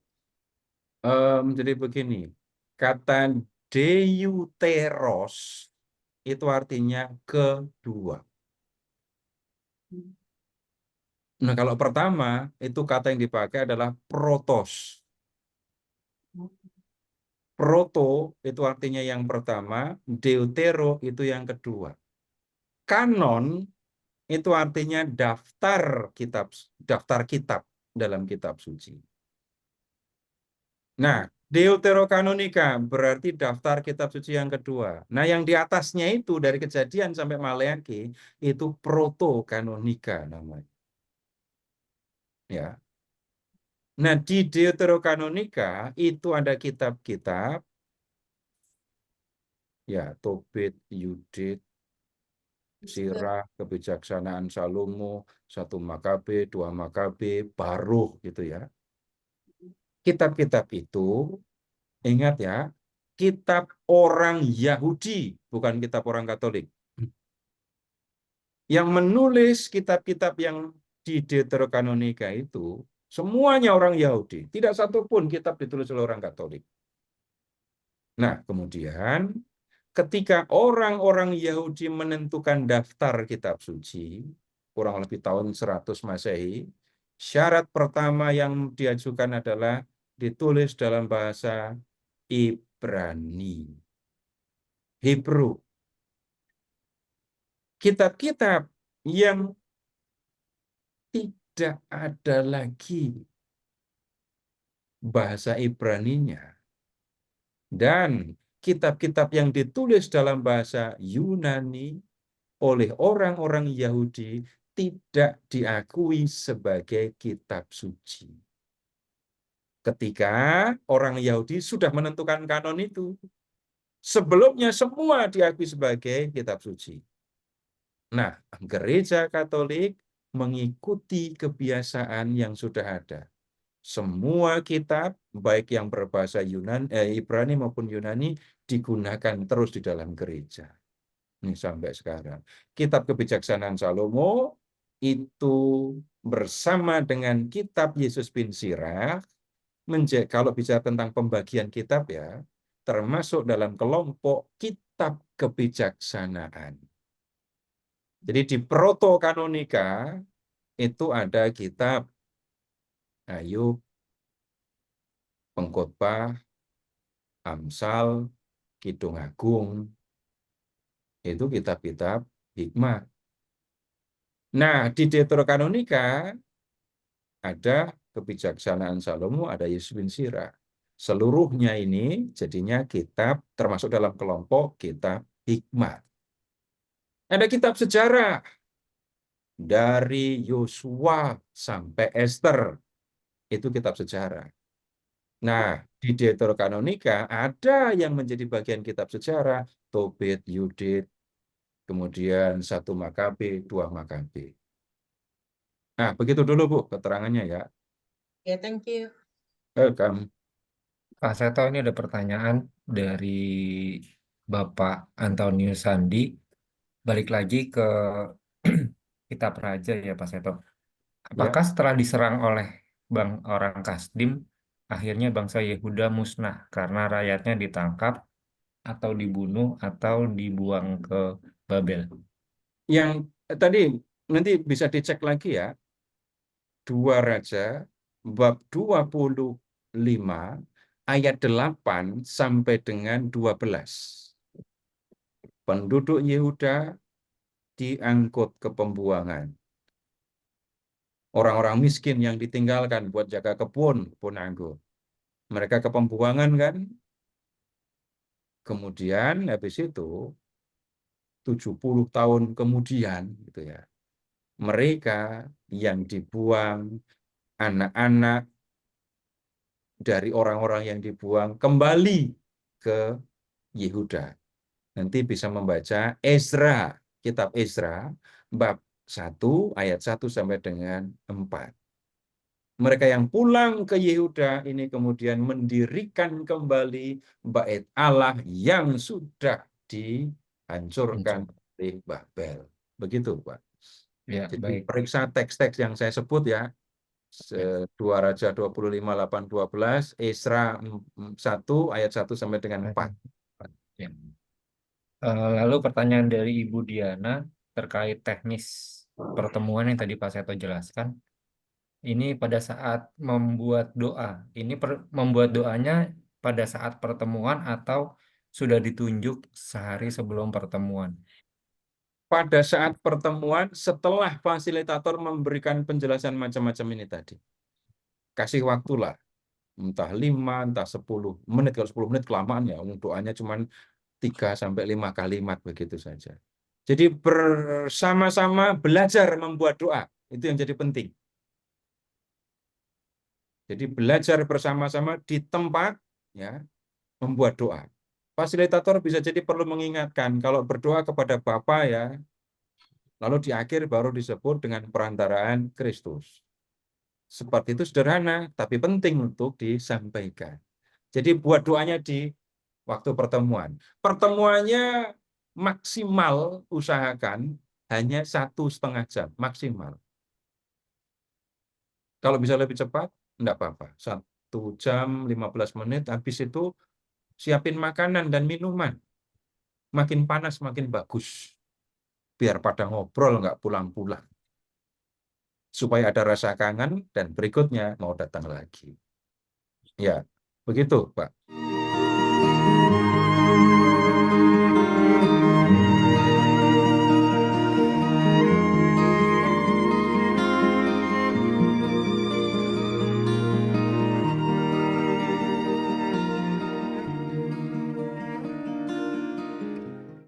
S1: Jadi begini, kata deuteros itu artinya kedua. Nah, kalau pertama, itu kata yang dipakai adalah protos. Proto itu artinya yang pertama, deutero itu yang kedua. Kanon itu artinya daftar kitab dalam kitab suci. Nah, Deuterokanonika berarti daftar kitab suci yang kedua. Nah, yang di atasnya itu dari Kejadian sampai Maleakhi itu protokanonika namanya. Ya. Nah, di Deuterokanonika itu ada kitab-kitab ya, Tobit, Yudit, Sirah, Kebijaksanaan Salomo, 1 Makabe, 2 Makabe, Baruh gitu ya. Kitab-kitab itu, ingat ya, kitab orang Yahudi, bukan kitab orang Katolik. Yang menulis kitab-kitab yang di Deuterokanonika itu, semuanya orang Yahudi. Tidak satupun kitab ditulis oleh orang Katolik. Nah, kemudian ketika orang-orang Yahudi menentukan daftar kitab suci, kurang lebih tahun 100 Masehi, syarat pertama yang diajukan adalah ditulis dalam bahasa Ibrani, Hebrew. Kitab-kitab yang tidak ada lagi bahasa Ibraninya dan kitab-kitab yang ditulis dalam bahasa Yunani oleh orang-orang Yahudi tidak diakui sebagai kitab suci. Ketika orang Yahudi sudah menentukan kanon itu, sebelumnya semua diakui sebagai kitab suci. Nah, Gereja Katolik mengikuti kebiasaan yang sudah ada. Semua kitab, baik yang berbahasa Ibrani maupun Yunani, digunakan terus di dalam gereja. Ini sampai sekarang. Kitab Kebijaksanaan Salomo itu bersama dengan kitab Yesus bin Sirach, kalau bicara tentang pembagian kitab ya, termasuk dalam kelompok kitab kebijaksanaan. Jadi di protokanonika itu ada kitab Ayub, Pengkhotbah, Amsal, Kidung Agung. Itu kitab-kitab hikmat. Nah, di Deuterokanonika ada Kebijaksanaan Salomo, ada Yesus bin Sirach. Seluruhnya ini jadinya kitab termasuk dalam kelompok kitab hikmat. Ada kitab sejarah dari Yosua sampai Esther. Itu kitab sejarah. Nah, di Deuterokanonika ada yang menjadi bagian kitab sejarah, Tobit, Yudit, kemudian 1 Makabe, 2 Makabe. Nah, begitu dulu Bu keterangannya ya.
S14: Ya, thank you.
S1: Welcome.
S8: Pak Seto, ini ada pertanyaan dari Bapak Antonius Sandi. Balik lagi ke kitab Raja ya Pak Seto. Apakah setelah diserang oleh orang Kasdim, akhirnya bangsa Yehuda musnah karena rakyatnya ditangkap atau dibunuh atau dibuang ke Babel?
S1: Yang tadi nanti bisa dicek lagi ya. 2 Raja bab 25 ayat 8 sampai dengan 12. Penduduk Yehuda diangkut ke pembuangan. Orang-orang miskin yang ditinggalkan buat jaga kebun anggur. Mereka ke pembuangan kan? Kemudian habis itu 70 tahun kemudian gitu ya. Mereka yang dibuang, anak-anak dari orang-orang yang dibuang kembali ke Yehuda. Nanti bisa membaca Ezra, kitab Ezra, bab 1 ayat 1 sampai dengan 4. Mereka yang pulang ke Yehuda ini kemudian mendirikan kembali bait Allah yang sudah dihancurkan oleh Babel. Begitu, Pak.
S8: Ya,
S1: Jadi
S8: baik.
S1: periksa teks-teks yang saya sebut ya. 2 Raja 25, 8, 12, Ezra 1 ayat 1 sampai dengan 4.
S8: Ya. Lalu pertanyaan dari Ibu Diana terkait teknis pertemuan yang tadi Pak Seto jelaskan. Ini pada saat membuat doa. Ini membuat doanya pada saat pertemuan atau sudah ditunjuk sehari sebelum pertemuan?
S1: Pada saat pertemuan setelah fasilitator memberikan penjelasan macam-macam ini tadi. Kasih waktulah. Entah 5, entah 10 menit. Kalau 10 menit kelamaan ya. Doanya cuma 3 sampai 5 kalimat begitu saja. Jadi bersama-sama belajar membuat doa. Itu yang jadi penting. Jadi belajar bersama-sama di tempat ya membuat doa. Fasilitator bisa jadi perlu mengingatkan kalau berdoa kepada Bapa ya. Lalu di akhir baru disebut dengan perantaraan Kristus. Seperti itu sederhana tapi penting untuk disampaikan. Jadi buat doanya di waktu pertemuan. Pertemuannya maksimal usahakan hanya 1,5 jam maksimal. Kalau bisa lebih cepat, enggak apa-apa. 1 jam 15 menit, habis itu siapin makanan dan minuman. Makin panas makin bagus. Biar pada ngobrol enggak pulang-pulang. Supaya ada rasa kangen dan berikutnya mau datang lagi. Ya, begitu Pak.